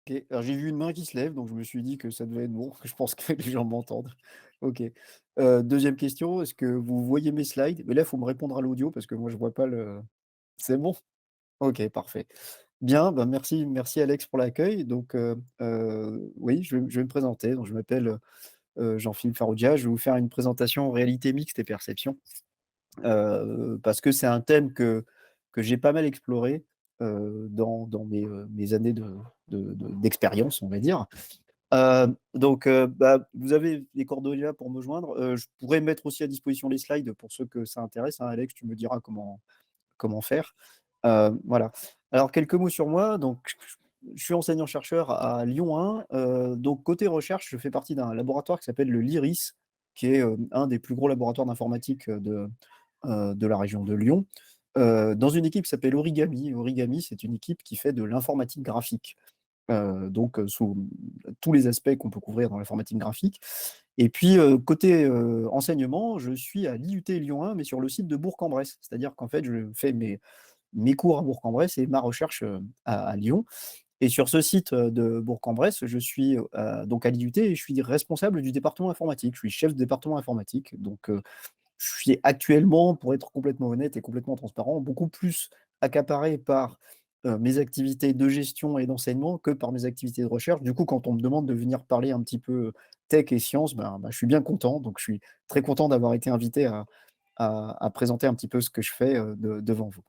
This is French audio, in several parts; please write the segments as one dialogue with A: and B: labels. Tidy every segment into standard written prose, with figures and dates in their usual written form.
A: OK. Alors j'ai vu une main qui se lève, donc je me suis dit que ça devait être bon. Je pense que les gens m'entendent. OK. 2e question, est-ce que vous voyez mes slides? Mais là, il faut me répondre à l'audio parce que moi je vois pas le c'est bon? OK, parfait. Bien, bah, merci Alex pour l'accueil. Donc, oui, je vais me présenter. Donc je m'appelle, Jean-Philippe Farrugia. Je vais vous faire une présentation réalité mixte et perception, parce que c'est un thème que j'ai pas mal exploré, dans mes années d'expérience, on va dire. Donc, bah, vous avez les coordonnées là pour me joindre. Je pourrais mettre aussi à disposition les slides pour ceux que ça intéresse, hein. Alex, tu me diras comment faire. Voilà. Alors quelques mots sur moi, donc je suis enseignant-chercheur à Lyon 1, donc côté recherche, je fais partie d'un laboratoire qui s'appelle le LIRIS, qui est, un des plus gros laboratoires d'informatique, de la région de Lyon, dans une équipe qui s'appelle Origami. Origami, c'est une équipe qui fait de l'informatique graphique, donc sous tous les aspects qu'on peut couvrir dans l'informatique graphique. Et puis, côté, enseignement, je suis à l'IUT Lyon 1, mais sur le site de Bourg-en-Bresse. C'est-à-dire qu'en fait, je fais mes cours à Bourg-en-Bresse et ma recherche, à Lyon. Et sur ce site, de Bourg-en-Bresse, je suis, donc à l'IUT et je suis responsable du département informatique. Je suis chef de département informatique, donc je suis actuellement, pour être complètement honnête et complètement transparent, beaucoup plus accaparé par, mes activités de gestion et d'enseignement que par mes activités de recherche. Du coup, quand on me demande de venir parler un petit peu tech et sciences, ben, je suis bien content. Donc je suis très content d'avoir été invité à présenter un petit peu ce que je fais, devant vous.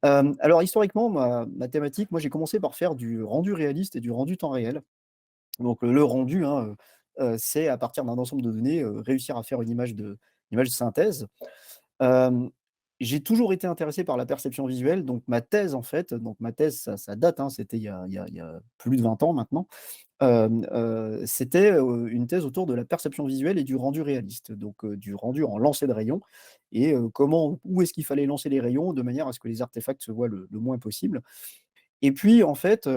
A: Alors historiquement, ma thématique, moi j'ai commencé par faire du rendu réaliste et du rendu temps réel. Donc, le rendu, hein, c'est à partir d'un ensemble de données, réussir à faire une image de synthèse. Hem, j'ai toujours été intéressé par la perception visuelle, donc ma thèse en fait, donc ma thèse ça date, hein, c'était il y a plus de 20 ans maintenant. C'était, une thèse autour de la perception visuelle et du rendu réaliste, donc du rendu en lancer de rayons et où est-ce qu'il fallait lancer les rayons de manière à ce que les artefacts se voient le moins possible. Et puis en fait,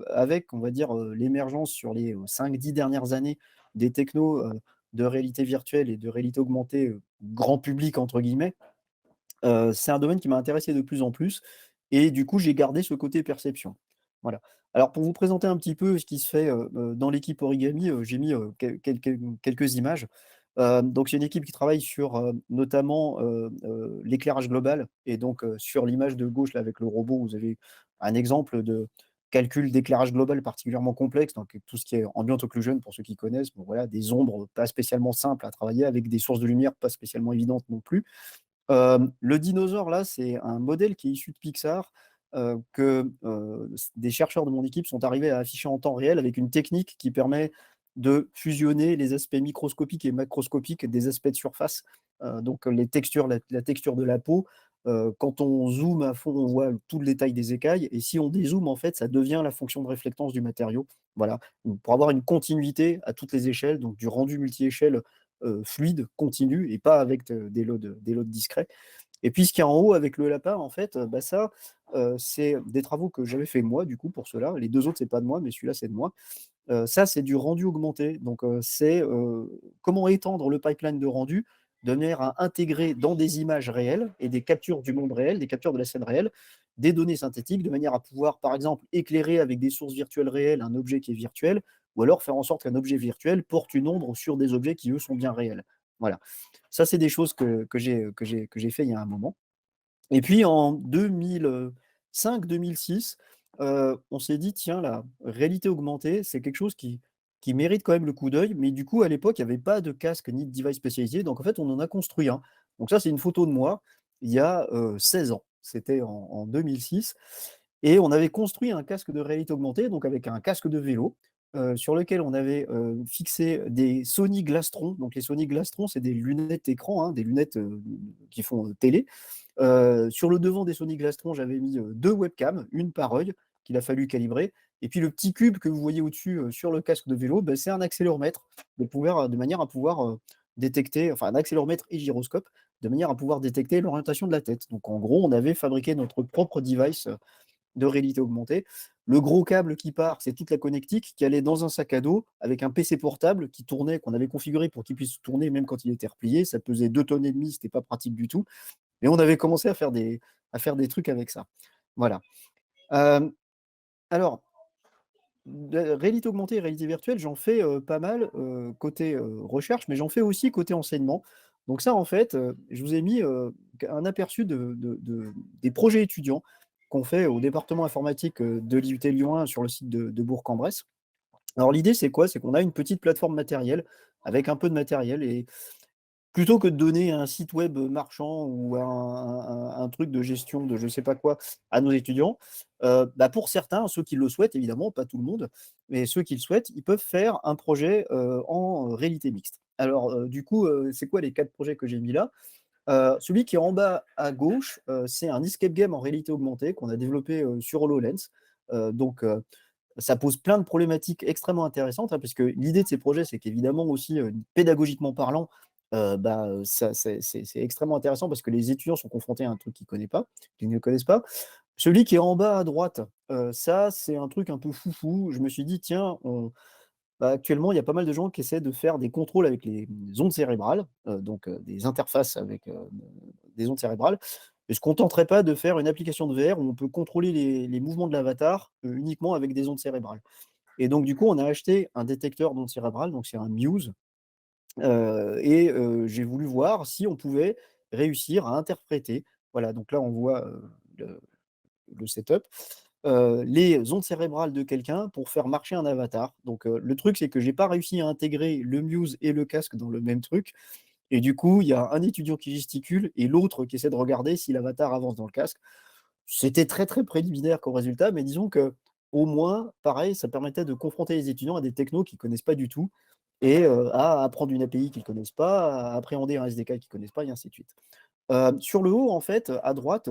A: avec on va dire, l'émergence sur les, 5-10 dernières années des technos, de réalité virtuelle et de réalité augmentée, «grand public» entre guillemets, c'est un domaine qui m'a intéressé de plus en plus et du coup, j'ai gardé ce côté perception. Voilà. Alors pour vous présenter un petit peu ce qui se fait, dans l'équipe Origami, j'ai mis, quelques images. Donc c'est une équipe qui travaille sur, notamment, l'éclairage global et donc, sur l'image de gauche là avec le robot, vous avez un exemple de calcul d'éclairage global particulièrement complexe, donc tout ce qui est ambient occlusion pour ceux qui connaissent, bon voilà, des ombres pas spécialement simples à travailler avec des sources de lumière pas spécialement évidentes non plus. Le dinosaure là, c'est un modèle qui est issu de Pixar, que, des chercheurs de mon équipe sont arrivés à afficher en temps réel avec une technique qui permet de fusionner les aspects microscopiques et macroscopiques des aspects de surface. Donc les textures, la texture de la peau, quand on zoome à fond, on voit tout le détail des écailles et si on dézoome, en fait, ça devient la fonction de réflectance du matériau. Voilà, donc pour avoir une continuité à toutes les échelles, donc du rendu multi-échelle, fluide, continu et pas avec des loads discrets. Et puis ce qui est en haut avec le lapin, en fait, bah, ça, c'est des travaux que j'avais fait moi, du coup, pour ceux-là. Les 2 autres, c'est pas de moi, mais celui-là, c'est de moi. Ça, c'est du rendu augmenté. Donc, c'est, comment étendre le pipeline de rendu de manière à intégrer dans des images réelles et des captures du monde réel, des captures de la scène réelle, des données synthétiques de manière à pouvoir, par exemple, éclairer avec des sources virtuelles réelles un objet qui est virtuel ou alors faire en sorte qu'un objet virtuel porte une ombre sur des objets qui, eux, sont bien réels. Voilà. Ça, c'est des choses que j'ai fait il y a un moment. Et puis en 2005-2006, on s'est dit: «Tiens, la réalité augmentée, c'est quelque chose qui mérite quand même le coup d'œil», mais du coup, à l'époque, il y avait pas de casque ni de device spécialisé, donc en fait, on en a construit un. Donc ça, c'est une photo de moi, il y a, 16 ans. C'était en 2006 et on avait construit un casque de réalité augmentée, donc avec un casque de vélo, sur lequel on avait, fixé des Sony Glastron. Donc les Sony Glastron, c'est des lunettes écran, hein, des lunettes, qui font, télé. Sur le devant des Sony Glastron, j'avais mis, 2 webcams, une par œil, qu'il a fallu calibrer et puis le petit cube que vous voyez au-dessus, sur le casque de vélo, c'est un accéléromètre de manière à pouvoir, détecter enfin un accéléromètre et gyroscope, de manière à pouvoir détecter l'orientation de la tête. Donc en gros, on avait fabriqué notre propre device, de réalité augmentée. Le gros câble qui part, c'est toute la connectique qui allait dans un sac à dos avec un PC portable qui tournait, qu'on avait configuré pour qu'il puisse tourner même quand il était replié. Ça pesait 2 tonnes et demie, c'était pas pratique du tout. Et on avait commencé à faire des trucs avec ça. Voilà. Hem, alors de réalité augmentée et réalité virtuelle, j'en fais, pas mal, côté, recherche, mais j'en fais aussi côté enseignement. Donc ça, en fait, je vous ai mis, un aperçu de des projets étudiants qu'on fait au département informatique, de l'IUT Lyon 1 sur le site de Bourg-en-Bresse. Alors l'idée, c'est quoi? C'est qu'on a une petite plateforme matérielle avec un peu de matériel et plutôt que de donner un site web marchand ou un truc de gestion de je sais pas quoi à nos étudiants, bah, pour certains, ceux qui le souhaitent évidemment, pas tout le monde, mais ceux qui le souhaitent, ils peuvent faire un projet, en réalité mixte. Alors, du coup, c'est quoi les 4 projets que j'ai mis là? Celui qui est en bas à gauche, c'est un escape game en réalité augmentée qu'on a développé, sur HoloLens. Donc, ça pose plein de problématiques extrêmement intéressantes, hein, puisque l'idée de ces projets, c'est qu'évidemment aussi, pédagogiquement parlant, bah, ça c'est extrêmement intéressant parce que les étudiants sont confrontés à un truc qu'ils ne connaissent pas. Celui qui est en bas à droite, ça, c'est un truc un peu foufou. Je me suis dit: «Tiens, bah, actuellement, il y a pas mal de gens qui essaient de faire des contrôles avec les, ondes cérébrales, donc des interfaces avec, des ondes cérébrales. Est-ce qu'on tenterait pas de faire une application de VR où on peut contrôler les mouvements de l'avatar, uniquement avec des ondes cérébrales? Et donc du coup, on a acheté un détecteur d'ondes cérébrales, donc c'est un Muse, et j'ai voulu voir si on pouvait réussir à interpréter, voilà, donc là on voit, le le setup, les ondes cérébrales de quelqu'un pour faire marcher un avatar. Donc, le truc, c'est que j'ai pas réussi à intégrer le Muse et le casque dans le même truc et du coup, il y a un étudiant qui gesticule et l'autre qui essaie de regarder si l'avatar avance dans le casque. C'était très, très préliminaire comme résultat, mais disons qu'au moins, pareil, ça permettait de confronter les étudiants à des technos qu'ils connaissent pas du tout et à apprendre une API qu'ils connaissent pas, à appréhender un SDK qu'ils connaissent pas et ainsi de suite. Sur le haut, en fait, à droite,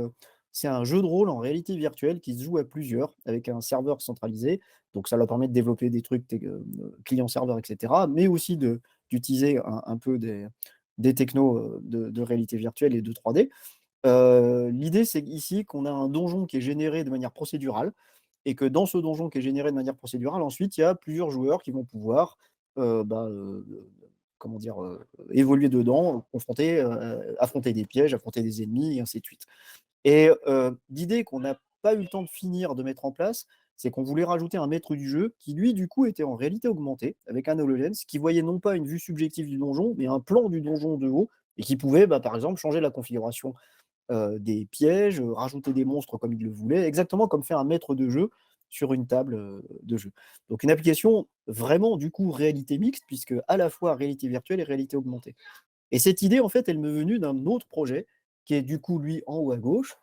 A: c'est un jeu de rôle en réalité virtuelle qui se joue à plusieurs avec un serveur centralisé. Donc ça leur permet de développer des trucs client-serveur et cetera, mais aussi d'utiliser un peu des technos, de réalité virtuelle et de 3D. L'idée, c'est ici qu'on a un donjon qui est généré de manière procédurale et que dans ce donjon qui est généré de manière procédurale, ensuite, il y a plusieurs joueurs qui vont pouvoir, bah, comment dire? Évoluer dedans, confronter, affronter des pièges, affronter des ennemis et ainsi de suite. Et l'idée qu'on n'a pas eu le temps de finir de mettre en place, c'est qu'on voulait rajouter un maître du jeu qui lui, du coup, était en réalité augmentée avec un HoloLens, qui voyait non pas une vue subjective du donjon, mais un plan du donjon de haut et qui pouvait, bah, par exemple, changer la configuration des pièges, rajouter des monstres comme il le voulait, exactement comme fait un maître de jeu sur une table, de jeu. Donc une application vraiment du coup réalité mixte puisque à la fois réalité virtuelle et réalité augmentée. Et cette idée en fait, elle m'est venue d'un autre projet qui est du coup lui en haut à gauche,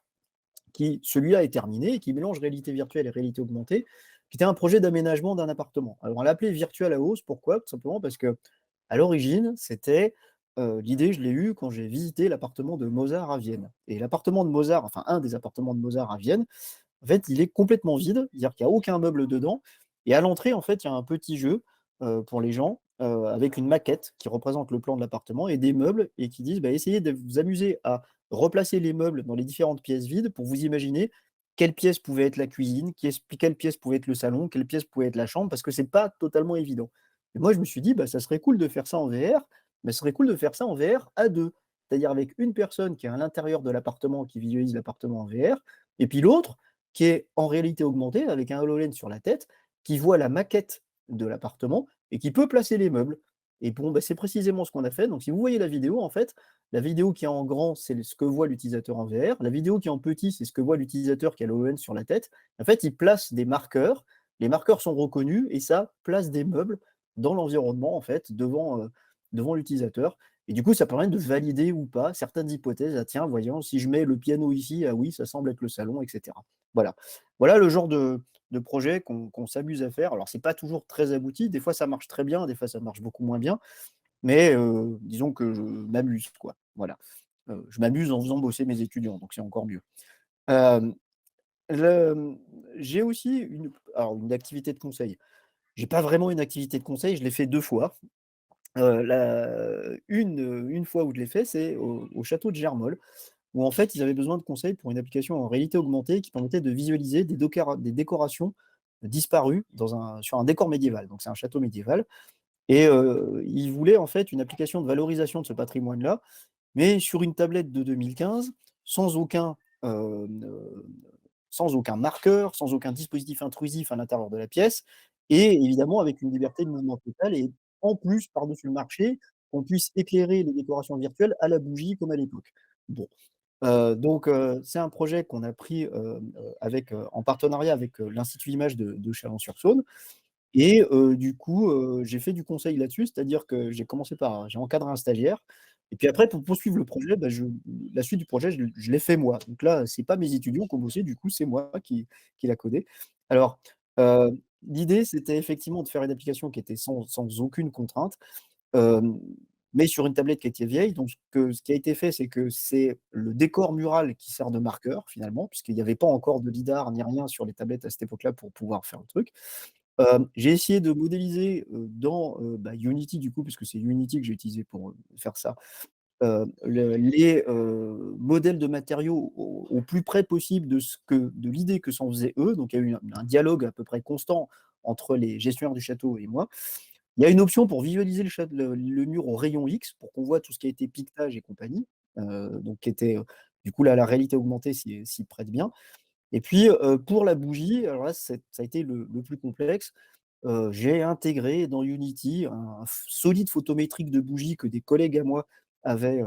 A: qui celui-là est terminé et qui mélange réalité virtuelle et réalité augmentée, qui était un projet d'aménagement d'un appartement. Alors on l'appelait Virtual House, pourquoi? Tout simplement parce que à l'origine, c'était, l'idée, je l'ai eue quand j'ai visité l'appartement de Mozart à Vienne et l'appartement de Mozart, enfin un des appartements de Mozart à Vienne, en fait, il est complètement vide, c'est-à-dire qu'il y a aucun meuble dedans et à l'entrée, en fait, il y a un petit jeu, pour les gens, avec une maquette qui représente le plan de l'appartement et des meubles et qui disent: «Bah, essayez de vous amuser à replacer les meubles dans les différentes pièces vides pour vous imaginer quelle pièce pouvait être la cuisine, quelle pièce pouvait être le salon, quelle pièce pouvait être la chambre», parce que c'est pas totalement évident. Et moi, je me suis dit: «Bah, ça serait cool de faire ça en VR, mais ce serait cool de faire ça en VR à 2. C'est-à-dire avec une personne qui est à l'intérieur de l'appartement, qui visualise l'appartement en VR et puis l'autre qui est en réalité augmentée avec un HoloLens sur la tête, qui voit la maquette de l'appartement et qui peut placer les meubles. Et bon, bah, c'est précisément ce qu'on a fait. Donc, si vous voyez la vidéo, en fait, la vidéo qui est en grand, c'est ce que voit l'utilisateur en VR. La vidéo qui est en petit, c'est ce que voit l'utilisateur qui a l'HoloLens sur la tête. En fait, il place des marqueurs. Les marqueurs sont reconnus et ça place des meubles dans l'environnement, en fait, devant l'utilisateur. Et du coup, ça permet de valider ou pas certaines hypothèses. Ah tiens, voyons, si je mets le piano ici, ah oui, ça semble être le salon, etc. Voilà. Voilà le genre de projet qu'on s'amuse à faire. Alors c'est pas toujours très abouti, des fois ça marche très bien, des fois ça marche beaucoup moins bien, mais disons que je m'amuse quoi, voilà. Je m'amuse en faisant bosser mes étudiants, donc c'est encore mieux. Hem, le j'ai aussi une activité de conseil. J'ai pas vraiment une activité de conseil, je l'ai fait 2 fois. Une fois où je l'ai fait, c'est au château de Germolles où en fait, ils avaient besoin de conseils pour une application en réalité augmentée qui permettait de visualiser des décorations disparues sur un décor médiéval. Donc c'est un château médiéval et ils voulaient en fait une application de valorisation de ce patrimoine-là, mais sur une tablette de 2015, sans aucun, hem, sans aucun marqueur, sans aucun dispositif intrusif à l'intérieur de la pièce et évidemment avec une liberté de mouvement totale et en plus, par-dessus le marché, on puisse éclairer les décorations virtuelles à la bougie comme à l'époque. Bon, c'est un projet qu'on a pris, en partenariat avec, l'Institut Images de Chalon-sur-Saône et du coup, j'ai fait du conseil là-dessus, c'est-à-dire que j'ai encadré un stagiaire et puis après pour poursuivre le projet, la suite du projet, je l'ai fait moi. Donc là, c'est pas mes étudiants qui ont bossé, du coup, c'est moi qui l'a codé. Alors, heu, l'idée, c'était effectivement de faire une application qui était sans aucune contrainte, hem, mais sur une tablette qui était vieille. Donc ce qui a été fait, c'est que c'est le décor mural qui sert de marqueur finalement, puisqu'il y avait pas encore de lidar ni rien sur les tablettes à cette époque-là pour pouvoir faire le truc. J'ai essayé de modéliser, dans, Unity du coup, puisque c'est Unity que j'ai utilisé pour, faire ça, modèles de matériaux au plus près possible de l'idée que s'en faisaient eux. Donc il y a eu un dialogue à peu près constant entre les gestionnaires du château et moi. Il y a une option pour visualiser le mur au rayon X, pour qu'on voit tout ce qui a été piquetage et compagnie, donc qui était, du coup là, la réalité augmentée s'y prête bien. Et puis, pour la bougie, alors là, ça a été le plus complexe. J'ai intégré dans Unity un solide photométrique de bougie que des collègues à moi avaient,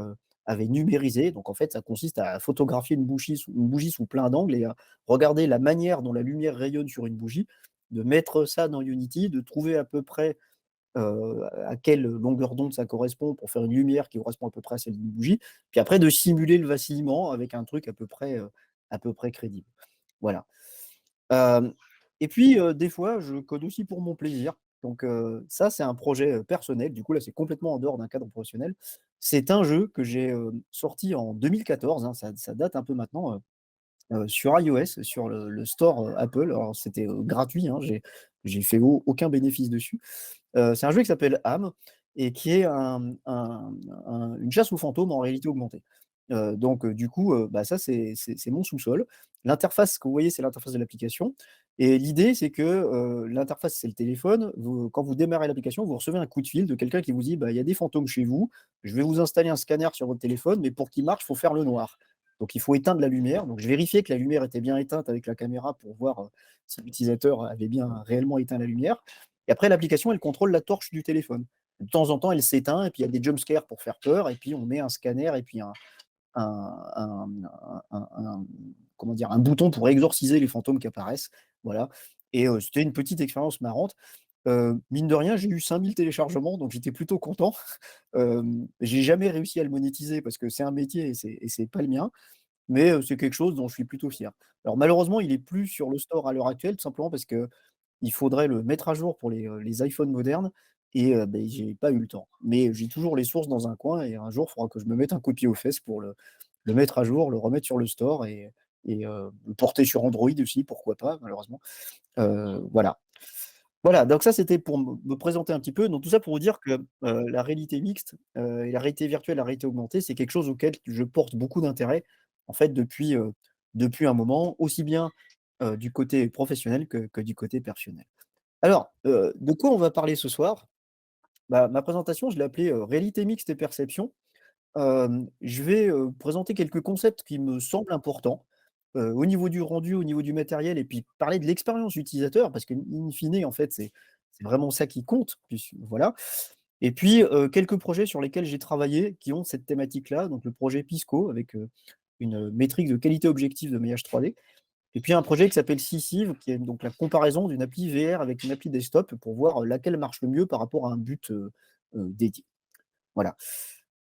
A: avaient numérisé. Donc en fait, ça consiste à photographier une bougie sous plein d'angles et à regarder la manière dont la lumière rayonne sur une bougie, de mettre ça dans Unity, de trouver à peu près, à quelle longueur d'onde ça correspond pour faire une lumière qui correspond à peu près à celle d'une bougie. Puis après de simuler le vacillement avec un truc à peu près crédible. Voilà. Hem et puis, des fois, je code aussi pour mon plaisir. Donc, ça, c'est un projet, personnel. Du coup, là, c'est complètement en dehors d'un cadre professionnel. C'est un jeu que j'ai, sorti en 2014, hein, ça date un peu maintenant, sur iOS, sur le store, Apple. Alors c'était, gratuit, hein, j'ai fait aucun bénéfice dessus. C'est un jeu qui s'appelle Am et qui est une chasse aux fantômes en réalité augmentée. Du coup, ça c'est mon sous-sol. L'interface que vous voyez, c'est l'interface de l'application et l'idée, c'est que, l'interface, c'est le téléphone. Quand vous démarrez l'application, vous recevez un coup de fil de quelqu'un qui vous dit: «Bah, il y a des fantômes chez vous, je vais vous installer un scanner sur votre téléphone, mais pour qu'il marche, il faut faire le noir». Donc il faut éteindre la lumière. Donc je vérifiais que la lumière était bien éteinte avec la caméra pour voir, si l'utilisateur avait bien réellement éteint la lumière et après l'application, elle contrôle la torche du téléphone. De temps en temps, elle s'éteint et puis il y a des jump scares pour faire peur et puis on met un scanner et puis un un comment dire? Un bouton pour exorciser les fantômes qui apparaissent, voilà et c'était une petite expérience marrante. Mine de rien, j'ai eu 5 000 téléchargements, donc j'étais plutôt content. J'ai jamais réussi à le monétiser parce que c'est un métier et c'est pas le mien, mais c'est quelque chose dont je suis plutôt fier. Alors malheureusement, il est plus sur le store à l'heure actuelle, tout simplement parce que il faudrait le mettre à jour pour les iPhones modernes et j'ai pas eu le temps. Mais j'ai toujours les sources dans un coin et un jour, il faudra que je me mette un coup de pied aux fesses pour le mettre à jour, le remettre sur le store et le porter sur Android aussi, pourquoi pas, malheureusement. Voilà. Voilà, donc ça, c'était pour me présenter un petit peu. Donc tout ça pour vous dire que, la réalité mixte, et la réalité virtuelle, la réalité augmentée, c'est quelque chose auquel je porte beaucoup d'intérêt, en fait, depuis un moment, aussi bien, du côté professionnel que du côté personnel. Alors, de quoi on va parler ce soir? Bah, ma présentation, je l'ai appelée, «Réalité mixte et perception». Je vais, présenter quelques concepts qui me semblent importants, au niveau du rendu, au niveau du matériel et puis parler de l'expérience utilisateur parce qu'in fine, en fait, c'est vraiment ça qui compte, voilà et puis, quelques projets sur lesquels j'ai travaillé qui ont cette thématique-là, donc le projet Pisco avec, une métrique de qualité objective de maillage 3D et puis un projet qui s'appelle Sissive qui est donc la comparaison d'une appli VR avec une appli desktop pour voir, laquelle marche le mieux par rapport à un but, dédié. Voilà.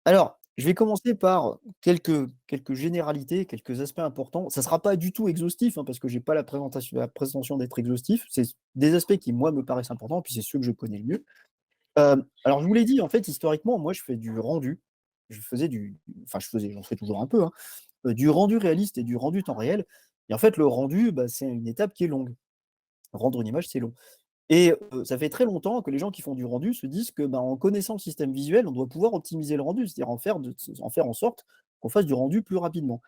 A: Alors, je vais commencer par quelques généralités, quelques aspects importants. Ça ne sera pas du tout exhaustif, hein, parce que j'ai pas la prétention d'être exhaustif. C'est des aspects qui, moi, me paraissent importants, puis c'est ceux que je connais le mieux. Alors je vous l'ai dit, en fait, historiquement, moi, je fais du rendu. J'en fais toujours un peu, hein, du rendu réaliste et du rendu temps réel et en fait, le rendu, c'est une étape qui est longue. Rendre une image, c'est long. Et ça fait très longtemps que les gens qui font du rendu se disent que, en connaissant le système visuel, on doit pouvoir optimiser le rendu, c'est-à-dire en faire en sorte qu'on fasse du rendu plus rapidement.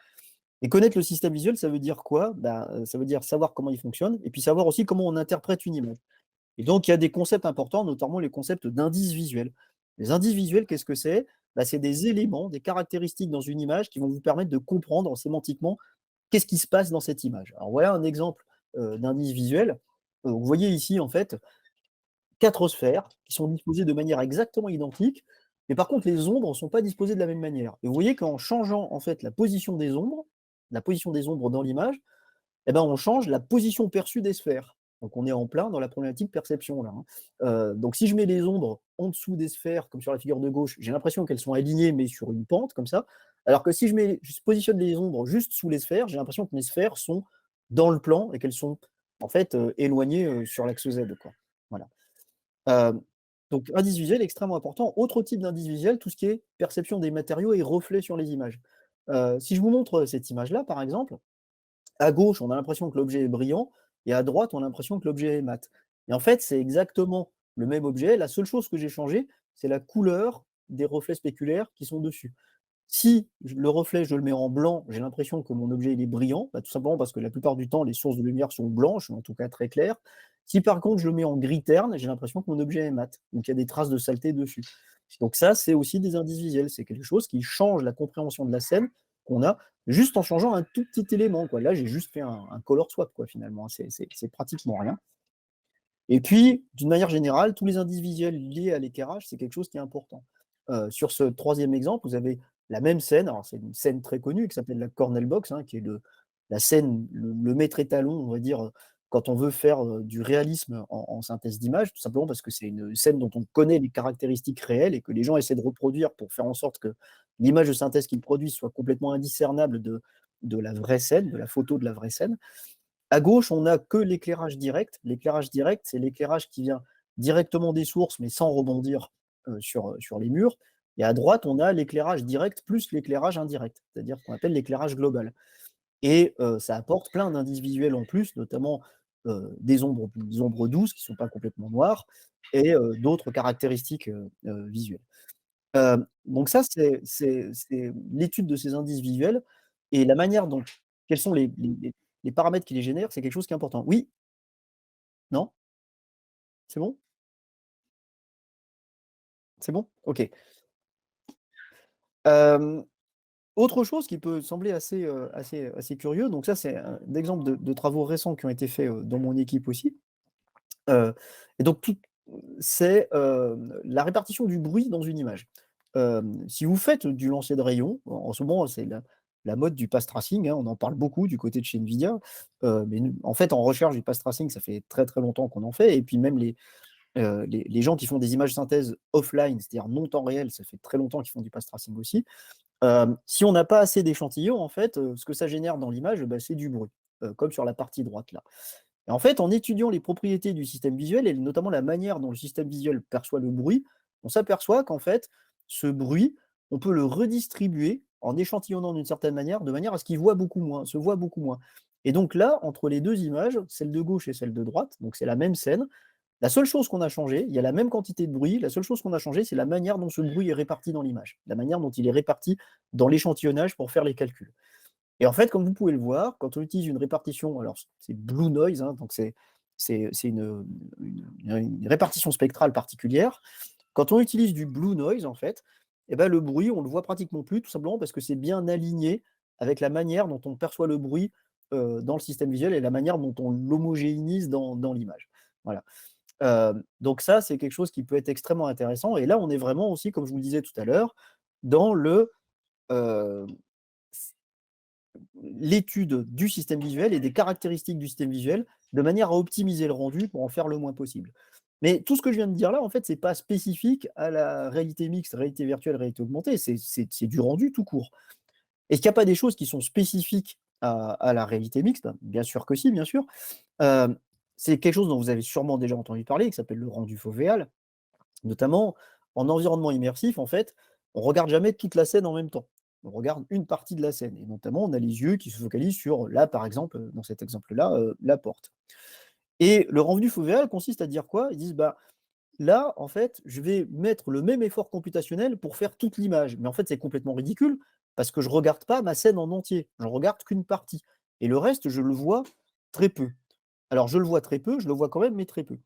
A: Et connaître le système visuel, ça veut dire quoi? Ça veut dire savoir comment il fonctionne et puis savoir aussi comment on interprète une image. Et donc il y a des concepts importants, notamment les concepts d'indices visuels. Les indices visuels, qu'est-ce que c'est? C'est des éléments, des caractéristiques dans une image qui vont vous permettre de comprendre sémantiquement qu'est-ce qui se passe dans cette image. Alors voilà un exemple, d'indice visuel. Vous voyez ici en fait 4 sphères qui sont disposées de manière exactement identique, mais par contre les ombres ne sont pas disposées de la même manière. Et vous voyez qu'en changeant en fait la position des ombres dans l'image, eh ben, on change la position perçue des sphères. Donc on est en plein dans la problématique perception là, hein. Donc si je mets les ombres en dessous des sphères, comme sur la figure de gauche, j'ai l'impression qu'elles sont alignées, mais sur une pente comme ça. Alors que si je positionne les ombres juste sous les sphères, j'ai l'impression que mes sphères sont dans le plan et qu'elles sont en fait, éloignées, sur l'axe Z, quoi. Voilà. Hem, donc indice visuel extrêmement important. Autre type d'indice visuel, tout ce qui est perception des matériaux et reflets sur les images. Si je vous montre cette image-là, par exemple, à gauche, on a l'impression que l'objet est brillant et à droite, on a l'impression que l'objet est mat. Et en fait, c'est exactement le même objet. La seule chose que j'ai changé, c'est la couleur des reflets spéculaires qui sont dessus. Si le reflet, je le mets en blanc, j'ai l'impression que mon objet il est brillant, bah, tout simplement parce que la plupart du temps, les sources de lumière sont blanches, ou en tout cas très claires. Si par contre je le mets en gris terne, j'ai l'impression que mon objet est mat, donc il y a des traces de saleté dessus. Donc ça, c'est aussi des indices visuels, c'est quelque chose qui change la compréhension de la scène qu'on a juste en changeant un tout petit élément, quoi. Là, j'ai juste fait un color swap, quoi, finalement, hein. C'est pratiquement rien. Et puis, d'une manière générale, tous les indices visuels liés à l'éclairage, c'est quelque chose qui est important. Sur ce troisième exemple, vous avez la même scène, alors c'est une scène très connue qui s'appelle la Cornell Box, hein, qui est la scène, le maître étalon, on va dire, quand on veut faire, du réalisme en synthèse d'image, tout simplement parce que c'est une scène dont on connaît les caractéristiques réelles et que les gens essaient de reproduire pour faire en sorte que l'image de synthèse qu'ils produisent soit complètement indiscernable de la vraie scène, de la photo de la vraie scène. À gauche, on n'a que l'éclairage direct. L'éclairage direct, c'est l'éclairage qui vient directement des sources, mais sans rebondir sur les murs. Et à droite, on a l'éclairage direct plus l'éclairage indirect, c'est-à-dire ce qu'on appelle l'éclairage global. Et ça apporte plein d'indices visuels en plus, notamment des ombres douces qui ne sont pas complètement noires et d'autres caractéristiques visuelles. Donc ça, c'est l'étude de ces indices visuels et la manière dont quels sont les paramètres qui les génèrent, c'est quelque chose qui est important. Oui? Non? C'est bon? C'est bon? OK. Hem, autre chose qui peut sembler assez curieux, donc ça, c'est un exemple de travaux récents qui ont été faits, dans mon équipe aussi. Heu et donc tout c'est, la répartition du bruit dans une image. Si vous faites du lancer de rayons, en ce moment, c'est la mode du path tracing, hein, on en parle beaucoup du côté de chez Nvidia, mais nous en fait, en recherche du path tracing, ça fait très, très longtemps qu'on en fait et puis même les gens qui font des images synthèse offline, c'est-à-dire non temps réel, ça fait très longtemps qu'ils font du path tracing aussi. Si on n'a pas assez d'échantillons, en fait, ce que ça génère dans l'image, bah, c'est du bruit, comme sur la partie droite là. Et en fait, en étudiant les propriétés du système visuel et notamment la manière dont le système visuel perçoit le bruit, on s'aperçoit qu'en fait, ce bruit, on peut le redistribuer en échantillonnant d'une certaine manière, de manière à ce qu'il voit beaucoup moins, se voit beaucoup moins. Et donc là, entre les 2 images, celle de gauche et celle de droite, donc c'est la même scène, la seule chose qu'on a changé, il y a la même quantité de bruit, la seule chose qu'on a changé, c'est la manière dont ce bruit est réparti dans l'image, la manière dont il est réparti dans l'échantillonnage pour faire les calculs. Et en fait, comme vous pouvez le voir, quand on utilise une répartition, alors c'est Blue Noise, hein, donc c'est une répartition spectrale particulière. Quand on utilise du Blue Noise, en fait, et ben, le bruit, on le voit pratiquement plus, tout simplement parce que c'est bien aligné avec la manière dont on perçoit le bruit, dans le système visuel et la manière dont on l'homogénéise dans l'image. Voilà. Donc ça, c'est quelque chose qui peut être extrêmement intéressant et là, on est vraiment aussi, comme je vous le disais tout à l'heure, dans heu, l'étude du système visuel et des caractéristiques du système visuel, de manière à optimiser le rendu pour en faire le moins possible. Mais tout ce que je viens de dire là, en fait, c'est pas spécifique à la réalité mixte, réalité virtuelle, réalité augmentée, c'est du rendu tout court. Est-ce qu'il y a pas des choses qui sont spécifiques à la réalité mixte? Bien sûr que si, bien sûr. Hem, c'est quelque chose dont vous avez sûrement déjà entendu parler, qui s'appelle le rendu fovéal. Notamment, en environnement immersif, en fait, on regarde jamais toute la scène en même temps. On regarde une partie de la scène et notamment, on a les yeux qui se focalisent sur, là, par exemple, dans cet exemple-là, la porte. Et le rendu fovéal consiste à dire quoi? Ils disent: «Bah, là, en fait, je vais mettre le même effort computationnel pour faire toute l'image». Mais en fait, c'est complètement ridicule parce que je regarde pas ma scène en entier, j'en regarde qu'une partie et le reste, je le vois très peu. Alors je le vois très peu, je le vois quand même, mais très peu.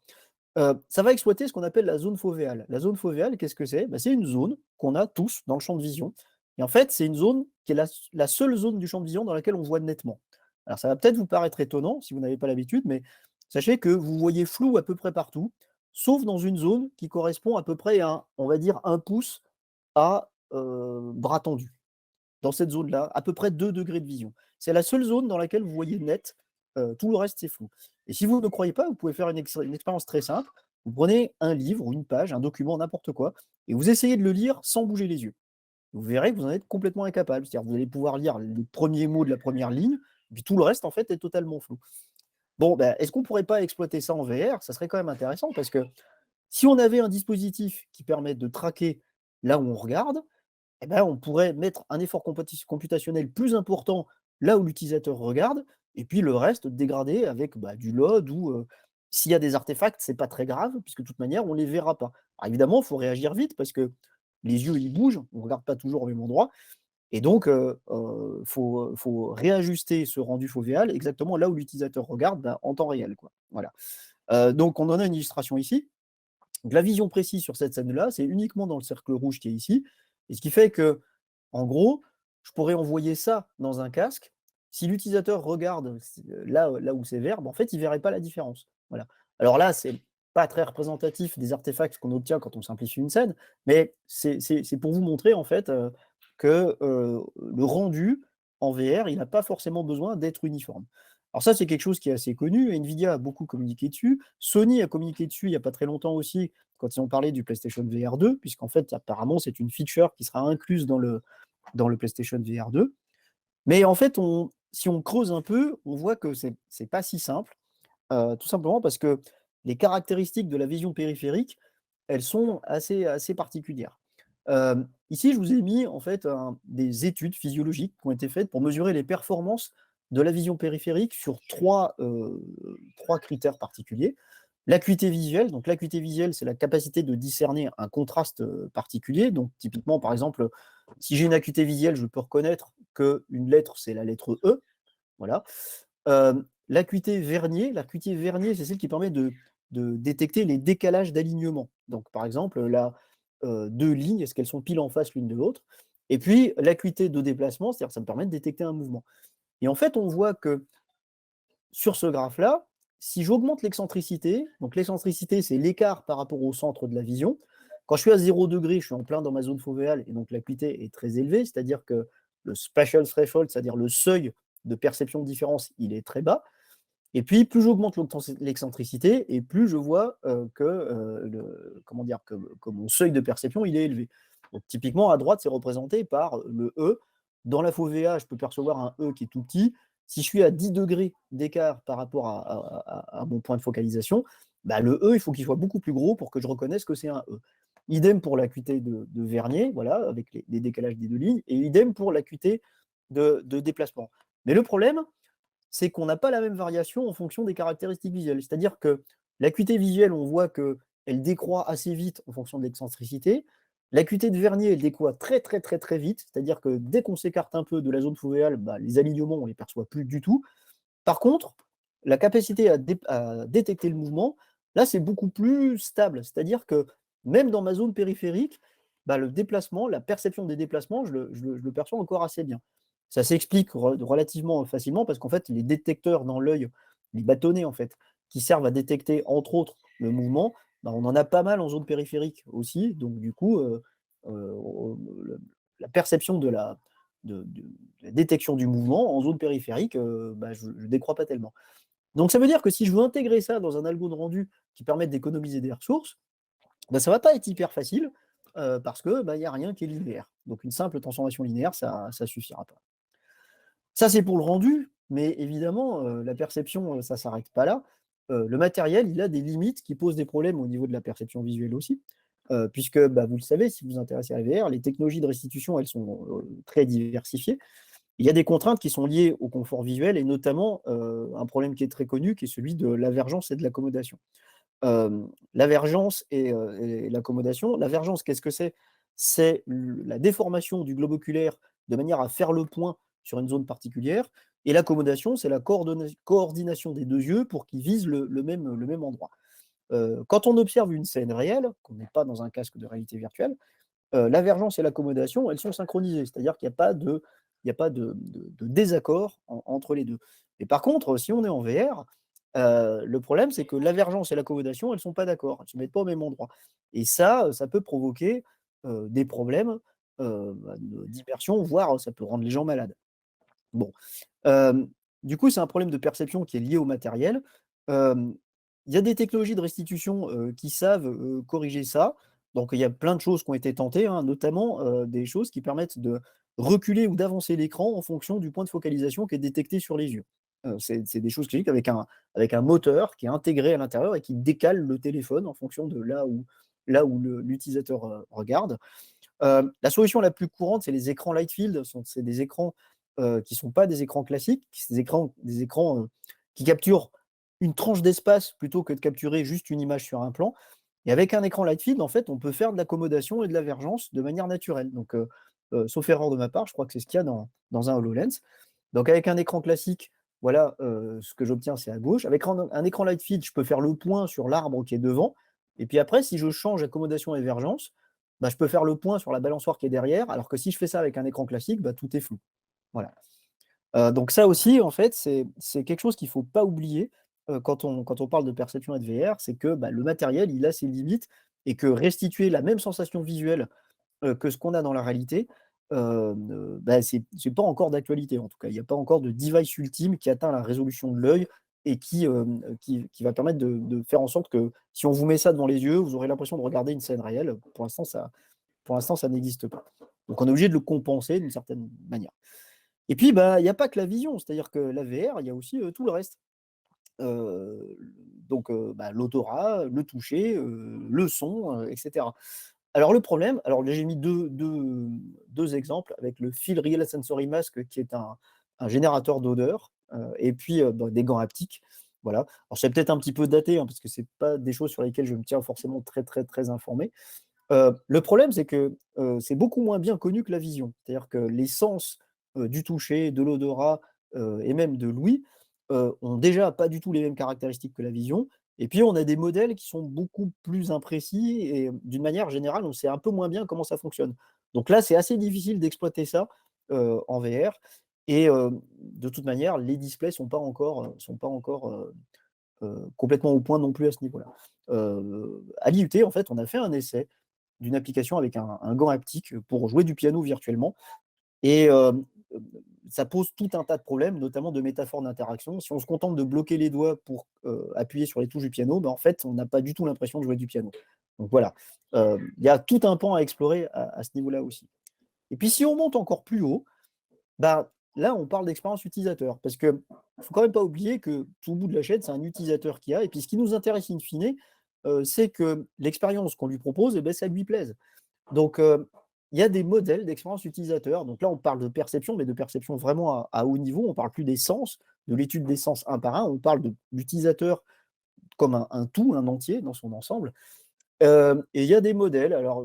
A: Ça va exploiter ce qu'on appelle la zone fovéale. La zone fovéale, qu'est-ce que c'est? Bah, c'est une zone qu'on a tous dans le champ de vision et en fait, c'est une zone qui est la seule zone du champ de vision dans laquelle on voit nettement. Alors ça va peut-être vous paraître étonnant si vous n'avez pas l'habitude, mais sachez que vous voyez flou à peu près partout, sauf dans une zone qui correspond à peu près à, on va dire, 1 pouce à, bras tendu. Dans cette zone-là, à peu près 2 degrés de vision. C'est la seule zone dans laquelle vous voyez net, tout le reste, c'est flou. Et si vous ne croyez pas, vous pouvez faire une expérience très simple. Vous prenez un livre ou une page, un document, n'importe quoi, et vous essayez de le lire sans bouger les yeux. Vous verrez que vous en êtes complètement incapable. C'est-à-dire que vous allez pouvoir lire les premiers mots de la première ligne, puis tout le reste, en fait, est totalement flou. Bon, ben, est-ce qu'on pourrait pas exploiter ça en VR? Ça serait quand même intéressant parce que si on avait un dispositif qui permet de traquer là où on regarde, eh ben, on pourrait mettre un effort computationnel plus important là où l'utilisateur regarde, et puis le reste dégrader avec bah, du load ou s'il y a des artefacts, c'est pas très grave, puisque de toute manière, on les verra pas. Alors évidemment, il faut réagir vite parce que les yeux, ils bougent, on ne regarde pas toujours au même endroit, et donc faut réajuster ce rendu fovéal exactement là où l'utilisateur regarde bah, en temps réel, quoi. Voilà. Donc on en a une illustration ici. Donc la vision précise sur cette scène-là, c'est uniquement dans le cercle rouge qui est ici, et ce qui fait que, en gros, je pourrais envoyer ça dans un casque. Si l'utilisateur regarde là où c'est vert, bah, en fait, il ne verrait pas la différence. Voilà. Alors là, c'est pas très représentatif des artefacts qu'on obtient quand on simplifie une scène, mais c'est pour vous montrer en fait que le rendu en VR, il n'a pas forcément besoin d'être uniforme. Alors ça, c'est quelque chose qui est assez connu. Nvidia a beaucoup communiqué dessus. Sony a communiqué dessus il n'y a pas très longtemps aussi, quand ils ont parlé du PlayStation VR 2, puisqu'en fait, apparemment, c'est une feature qui sera incluse dans le PlayStation VR 2. Mais en fait, si on creuse un peu, on voit que c'est pas si simple, tout simplement parce que les caractéristiques de la vision périphérique, elles sont assez particulières. Ici, je vous ai mis en fait des études physiologiques qui ont été faites pour mesurer les performances de la vision périphérique sur trois critères particuliers. L'acuité visuelle, donc l'acuité visuelle, c'est la capacité de discerner un contraste particulier. Donc typiquement, par exemple, si j'ai une acuité visuelle, je peux reconnaître qu'une lettre, c'est la lettre E. Voilà. L'acuité Vernier, c'est celle qui permet de détecter les décalages d'alignement. Donc, par exemple, là, deux lignes, est-ce qu'elles sont pile en face l'une de l'autre? Et puis, l'acuité de déplacement, c'est-à-dire que ça me permet de détecter un mouvement. Et en fait, on voit que sur ce graphe-là, si j'augmente l'excentricité, donc l'excentricité, c'est l'écart par rapport au centre de la vision. Quand je suis à 0 degré, je suis en plein dans ma zone fovéale, et donc l'acuité est très élevée, c'est-à-dire que le spatial threshold, c'est-à-dire le seuil de perception de différence, il est très bas. Et puis, plus j'augmente l'excentricité, et plus je vois comment dire, que mon seuil de perception il est élevé. Donc, typiquement, à droite, c'est représenté par le E. Dans la FOVA, je peux percevoir un E qui est tout petit. Si je suis à 10 degrés d'écart par rapport à mon point de focalisation, bah, le E, il faut qu'il soit beaucoup plus gros pour que je reconnaisse que c'est un E. Idem pour l'acuité de Vernier, voilà, avec les décalages des deux lignes, et idem pour l'acuité de déplacement. Mais le problème, c'est qu'on n'a pas la même variation en fonction des caractéristiques visuelles. C'est-à-dire que l'acuité visuelle, on voit qu'elle décroît assez vite en fonction de l'excentricité. L'acuité de Vernier, elle décroît très très très très vite, c'est-à-dire que dès qu'on s'écarte un peu de la zone fovéale, bah, les alignements, on ne les perçoit plus du tout. Par contre, la capacité à détecter le mouvement, là, c'est beaucoup plus stable. C'est-à-dire que même dans ma zone périphérique, bah, le déplacement, la perception des déplacements, je le perçois encore assez bien. Ça s'explique relativement facilement parce qu'en fait, les détecteurs dans l'œil, les bâtonnets en fait, qui servent à détecter entre autres le mouvement, bah, on en a pas mal en zone périphérique aussi. Donc du coup, la perception de la détection du mouvement en zone périphérique, bah, je ne décrois pas tellement. Donc ça veut dire que si je veux intégrer ça dans un algo de rendu qui permette d'économiser des ressources, bah, ça ne va pas être hyper facile parce que bah, y a rien qui est linéaire. Donc une simple transformation linéaire, ça ne suffira pas. Ça, c'est pour le rendu, mais évidemment, la perception, ça ne s'arrête pas là. Le matériel, il a des limites qui posent des problèmes au niveau de la perception visuelle aussi, puisque, bah, vous le savez, si vous vous intéressez à la VR, les technologies de restitution, elles sont, très diversifiées. Il y a des contraintes qui sont liées au confort visuel et notamment, un problème qui est très connu, qui est celui de l'avergence et de l'accommodation. L'avergence et l'accommodation. L'avergence, qu'est-ce que c'est? C'est la déformation du globe oculaire de manière à faire le point sur une zone particulière, et l'accommodation, c'est la coordination des deux yeux pour qu'ils visent le même endroit. Quand on observe une scène réelle, qu'on n'est pas dans un casque de réalité virtuelle, l'avergence et l'accommodation, elles sont synchronisées, c'est-à-dire qu'il n'y a pas de désaccord entre les deux. Et par contre, si on est en VR, Le problème, c'est que l'avergence et l'accommodation, elles sont pas d'accord, elles se mettent pas au même endroit et ça peut provoquer, des problèmes, d'immersion, voire ça peut rendre les gens malades. Bon, hem, du coup, c'est un problème de perception qui est lié au matériel. Hem, il y a des technologies de restitution, qui savent, corriger ça. Donc il y a plein de choses qui ont été tentées, hein, notamment, des choses qui permettent de reculer ou d'avancer l'écran en fonction du point de focalisation qui est détecté sur les yeux. C'est des choses cliniques avec un moteur qui est intégré à l'intérieur et qui décale le téléphone en fonction de là où l'utilisateur, regarde. La solution la plus courante, c'est les écrans light field. C'est des écrans, qui ne sont pas des écrans classiques, c'est des écrans, qui capturent une tranche d'espace plutôt que de capturer juste une image sur un plan et avec un écran light field, en fait, on peut faire de l'accommodation et de l'avergence de manière naturelle. Donc, sauf erreur de ma part, je crois que c'est ce qu'il y a dans un HoloLens. Donc avec un écran classique, voilà, ce que j'obtiens, c'est à gauche. Avec un écran light field, je peux faire le point sur l'arbre qui est devant et puis après, si je change accommodation et divergence, bah, je peux faire le point sur la balançoire qui est derrière, alors que si je fais ça avec un écran classique, bah, tout est flou. Voilà. Donc ça aussi, en fait, c'est quelque chose qu'il faut pas oublier, quand on parle de perception et de VR, c'est que, bah, le matériel, il a ses limites et que restituer la même sensation visuelle, que ce qu'on a dans la réalité, bah, c'est pas encore d'actualité en tout cas. Il y a pas encore de device ultime qui atteint la résolution de l'œil et qui va permettre de faire en sorte que si on vous met ça devant les yeux, vous aurez l'impression de regarder une scène réelle. Pour l'instant, ça n'existe pas. Donc on est obligé de le compenser d'une certaine manière. Et puis, bah, il y a pas que la vision, c'est-à-dire que la VR, il y a aussi, tout le reste. Heu, donc bah, l'odorat, le toucher, le son, et cetera. Alors le problème, alors là j'ai mis deux exemples avec le Feel Real Sensory Mask qui est un générateur d'odeur, et puis, bah, des gants haptiques, voilà. Alors c'est peut-être un petit peu daté, hein, parce que c'est pas des choses sur lesquelles je me tiens forcément très, très, très informé. Le problème c'est que, c'est beaucoup moins bien connu que la vision. C'est-à-dire que les sens, du toucher, de l'odorat, et même de l'ouïe, ont déjà pas du tout les mêmes caractéristiques que la vision et puis on a des modèles qui sont beaucoup plus imprécis et d'une manière générale, on sait un peu moins bien comment ça fonctionne. Donc là, c'est assez difficile d'exploiter ça, en VR et de toute manière, les displays sont pas encore, complètement au point non plus à ce niveau-là. À l'IUT, en fait, on a fait un essai d'une application avec un gant haptique pour jouer du piano virtuellement et ça pose tout un tas de problèmes, notamment de métaphores d'interaction. Si on se contente de bloquer les doigts pour, appuyer sur les touches du piano, bah, en fait, on n'a pas du tout l'impression de jouer du piano. Donc voilà, il y a tout un pan à explorer à ce niveau-là aussi. Et puis si on monte encore plus haut, bah, là, on parle d'expérience utilisateur parce que faut quand même pas oublier que tout le bout de la chaîne, c'est un utilisateur qui a et puis ce qui nous intéresse in fine, c'est que l'expérience qu'on lui propose et beh, ça lui plaise. Donc, il y a des modèles d'expérience utilisateur. Donc là, on parle de perception, mais de perception vraiment à haut niveau. On parle plus des sens, de l'étude des sens un par un. On parle de l'utilisateur comme un tout, un entier dans son ensemble. Et il y a des modèles, alors,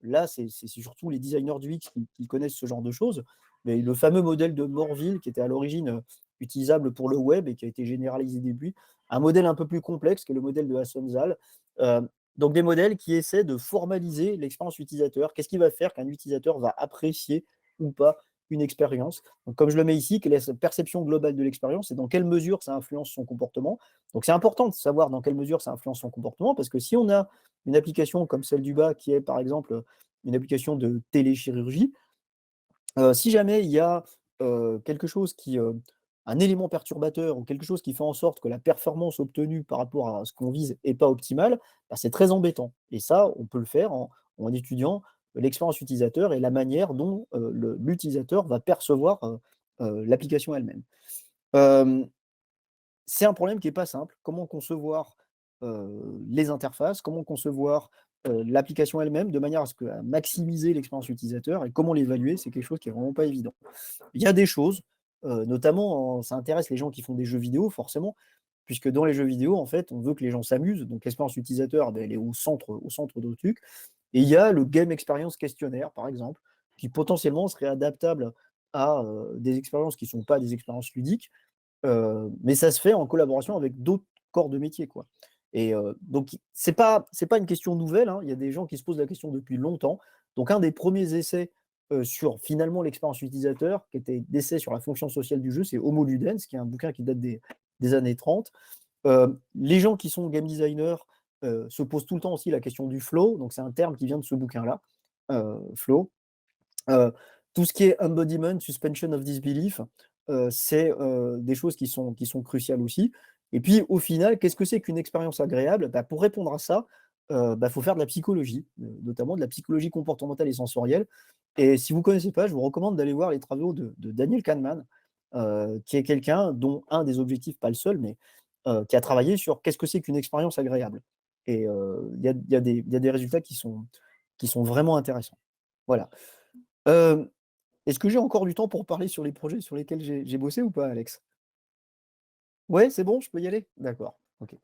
A: là, c'est surtout les designers du X qui connaissent ce genre de choses, mais le fameux modèle de Morville qui était à l'origine, utilisable pour le web et qui a été généralisé depuis, un modèle un peu plus complexe qui est le modèle de Hasson-Zal. Donc des modèles qui essaient de formaliser l'expérience utilisateur. Qu'est-ce qui va faire qu'un utilisateur va apprécier ou pas une expérience? Donc comme je le mets ici, quelle est sa perception globale de l'expérience et dans quelle mesure ça influence son comportement? Donc c'est important de savoir dans quelle mesure ça influence son comportement parce que si on a une application comme celle du bas qui est par exemple, une application de téléchirurgie, si jamais il y a, quelque chose un élément perturbateur ou quelque chose qui fait en sorte que la performance obtenue par rapport à ce qu'on vise est pas optimale, bah, c'est très embêtant et ça, on peut le faire en étudiant l'expérience utilisateur et la manière dont, l'utilisateur va percevoir, l'application elle-même. Hem C'est un problème qui est pas simple. Comment concevoir, les interfaces? Comment concevoir, l'application elle-même de manière à maximiser l'expérience utilisateur et comment l'évaluer? C'est quelque chose qui est vraiment pas évident. Il y a des choses, notamment ça intéresse les gens qui font des jeux vidéo forcément, puisque dans les jeux vidéo, en fait, on veut que les gens s'amusent, donc l'expérience utilisateur, beh, elle est au centre de truc et il y a le Game Experience Questionnaire, par exemple, qui potentiellement serait adaptable à, des expériences qui sont pas des expériences ludiques. Mais ça se fait en collaboration avec d'autres corps de métier, quoi et donc c'est pas une question nouvelle, hein. Il y a des gens qui se posent la question depuis longtemps. Donc un des premiers essais, sur finalement l'expérience utilisateur, qui était d'essais sur la fonction sociale du jeu, c'est Homo Ludens, qui est un bouquin qui date des années 30. Les gens qui sont game designers, se posent tout le temps aussi la question du flow, donc c'est un terme qui vient de ce bouquin-là, flow. Heu, tout ce qui est embodiment, suspension of disbelief, c'est, des choses qui sont cruciales aussi. Et puis au final, qu'est-ce que c'est qu'une expérience agréable? Bah, pour répondre à ça, bah, faut faire de la psychologie, notamment de la psychologie comportementale et sensorielle. Et si vous connaissez pas, je vous recommande d'aller voir les travaux de Daniel Kahneman, qui est quelqu'un dont un des objectifs, pas le seul, mais qui a travaillé sur qu'est-ce que c'est qu'une expérience agréable. Et il y a des résultats qui sont vraiment intéressants. Voilà. Hem, Est-ce que j'ai encore du temps pour parler sur les projets sur lesquels j'ai bossé ou pas, Alex? Ouais, c'est bon, je peux y aller? D'accord, OK.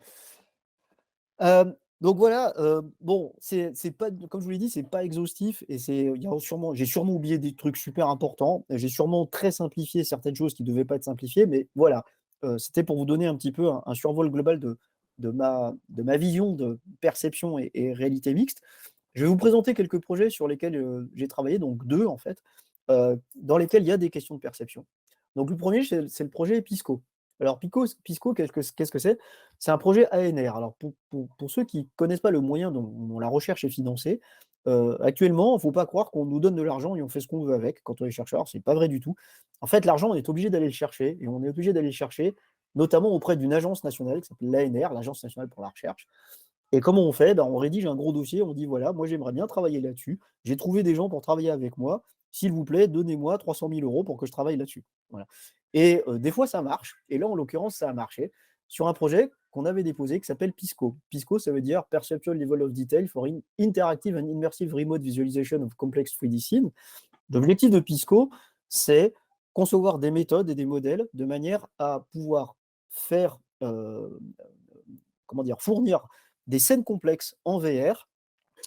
A: Donc voilà, bon, c'est pas comme je vous l'ai dit, c'est pas exhaustif et il y a sûrement j'ai sûrement oublié des trucs super importants. J'ai sûrement très simplifié certaines choses qui devaient pas être simplifiées, mais voilà, c'était pour vous donner un petit peu un survol global de ma vision de perception et réalité mixte. Je vais vous présenter quelques projets sur lesquels, j'ai travaillé, donc 2 en fait, dans lesquels il y a des questions de perception. Donc le premier, c'est le projet Pisco. Alors Pisco, qu'est-ce que c'est? C'est un projet ANR. Alors pour ceux qui connaissent pas le moyen dont la recherche est financée, actuellement, il ne faut pas croire qu'on nous donne de l'argent et on fait ce qu'on veut avec quand on est chercheur, c'est pas vrai du tout. En fait, l'argent, on est obligé d'aller le chercher et on est obligé d'aller le chercher notamment auprès d'une agence nationale qui s'appelle l'ANR, l'Agence nationale pour la recherche. Et comment on fait? Ben, on rédige un gros dossier, on dit: «Voilà, moi j'aimerais bien travailler là-dessus. J'ai trouvé des gens pour travailler avec moi. S'il vous plaît, donnez-moi 300 000 € pour que je travaille là-dessus». Voilà. Et des fois ça marche et là, en l'occurrence, ça a marché sur un projet qu'on avait déposé qui s'appelle PISCO. PISCO, ça veut dire Perceptual Level of Detail for Interactive and Immersive Remote Visualization of Complex 3D Scene. L'objectif de PISCO, c'est concevoir des méthodes et des modèles de manière à pouvoir faire, comment dire? Fournir des scènes complexes en VR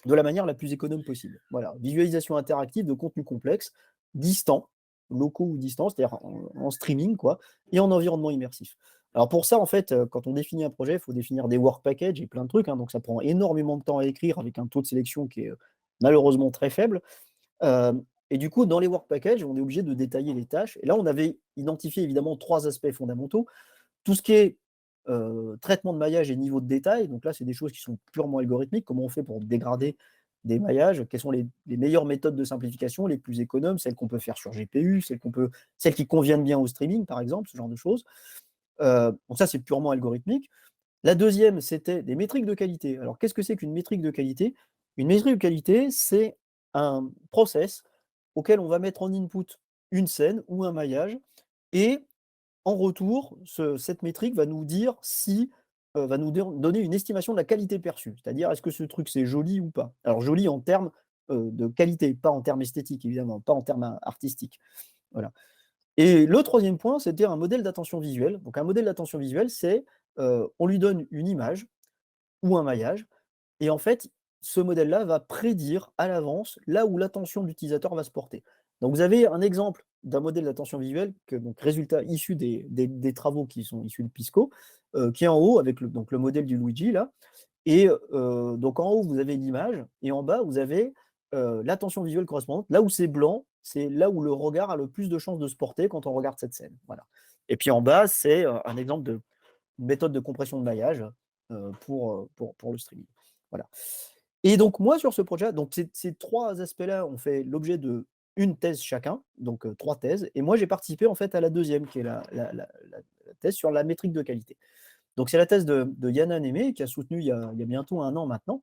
A: de la manière la plus économe possible. Voilà, visualisation interactive de contenus complexes, distants, locaux ou distants, c'est-à-dire en streaming quoi, et en environnement immersif. Alors pour ça, en fait, quand on définit un projet, il faut définir des work packages et plein de trucs, hein, donc ça prend énormément de temps à écrire avec un taux de sélection qui est, malheureusement très faible. Et du coup, dans les work packages, on est obligé de détailler les tâches. Et là, on avait identifié évidemment 3 aspects fondamentaux. Tout ce qui est, traitement de maillage et niveau de détail, donc là, c'est des choses qui sont purement algorithmiques. Comment on fait pour dégrader des maillages? Quelles sont les meilleures méthodes de simplification, les plus économes, celles qu'on peut faire sur GPU, celles qui conviennent bien au streaming, par exemple, ce genre de choses. Donc ça, c'est purement algorithmique. La deuxième, c'était des métriques de qualité. Alors, qu'est-ce que c'est qu'une métrique de qualité? Une métrique de qualité, c'est un process auquel on va mettre en input une scène ou un maillage et en retour, cette métrique va nous dire si, va nous donner une estimation de la qualité perçue. C'est-à-dire, est-ce que ce truc, c'est joli ou pas? Alors joli en termes, de qualité, pas en termes esthétiques évidemment, pas en termes artistiques. Voilà. Et le troisième point, c'était un modèle d'attention visuelle. Donc un modèle d'attention visuelle, c'est, on lui donne une image ou un maillage et en fait, ce modèle-là va prédire à l'avance là où l'attention de l'utilisateur va se porter. Donc vous avez un exemple d'un modèle d'attention visuelle que donc résultat issu des travaux qui sont issus de Pisco, qui est en haut avec le modèle du Luigi là. Et donc en haut, vous avez l'image et en bas, vous avez, l'attention visuelle correspondante. Là où c'est blanc, c'est là où le regard a le plus de chances de se porter quand on regarde cette scène, voilà. Et puis en bas, c'est, un exemple de méthode de compression de maillage, pour le streaming. Voilà. Et donc moi, sur ce projet, donc ces 3 aspects-là ont fait l'objet d'une thèse chacun, donc 3 thèses. Et moi, j'ai participé en fait à la deuxième, qui est la thèse sur la métrique de qualité. Donc c'est la thèse de Yana Nemé qui a soutenu il y a bientôt 1 an maintenant.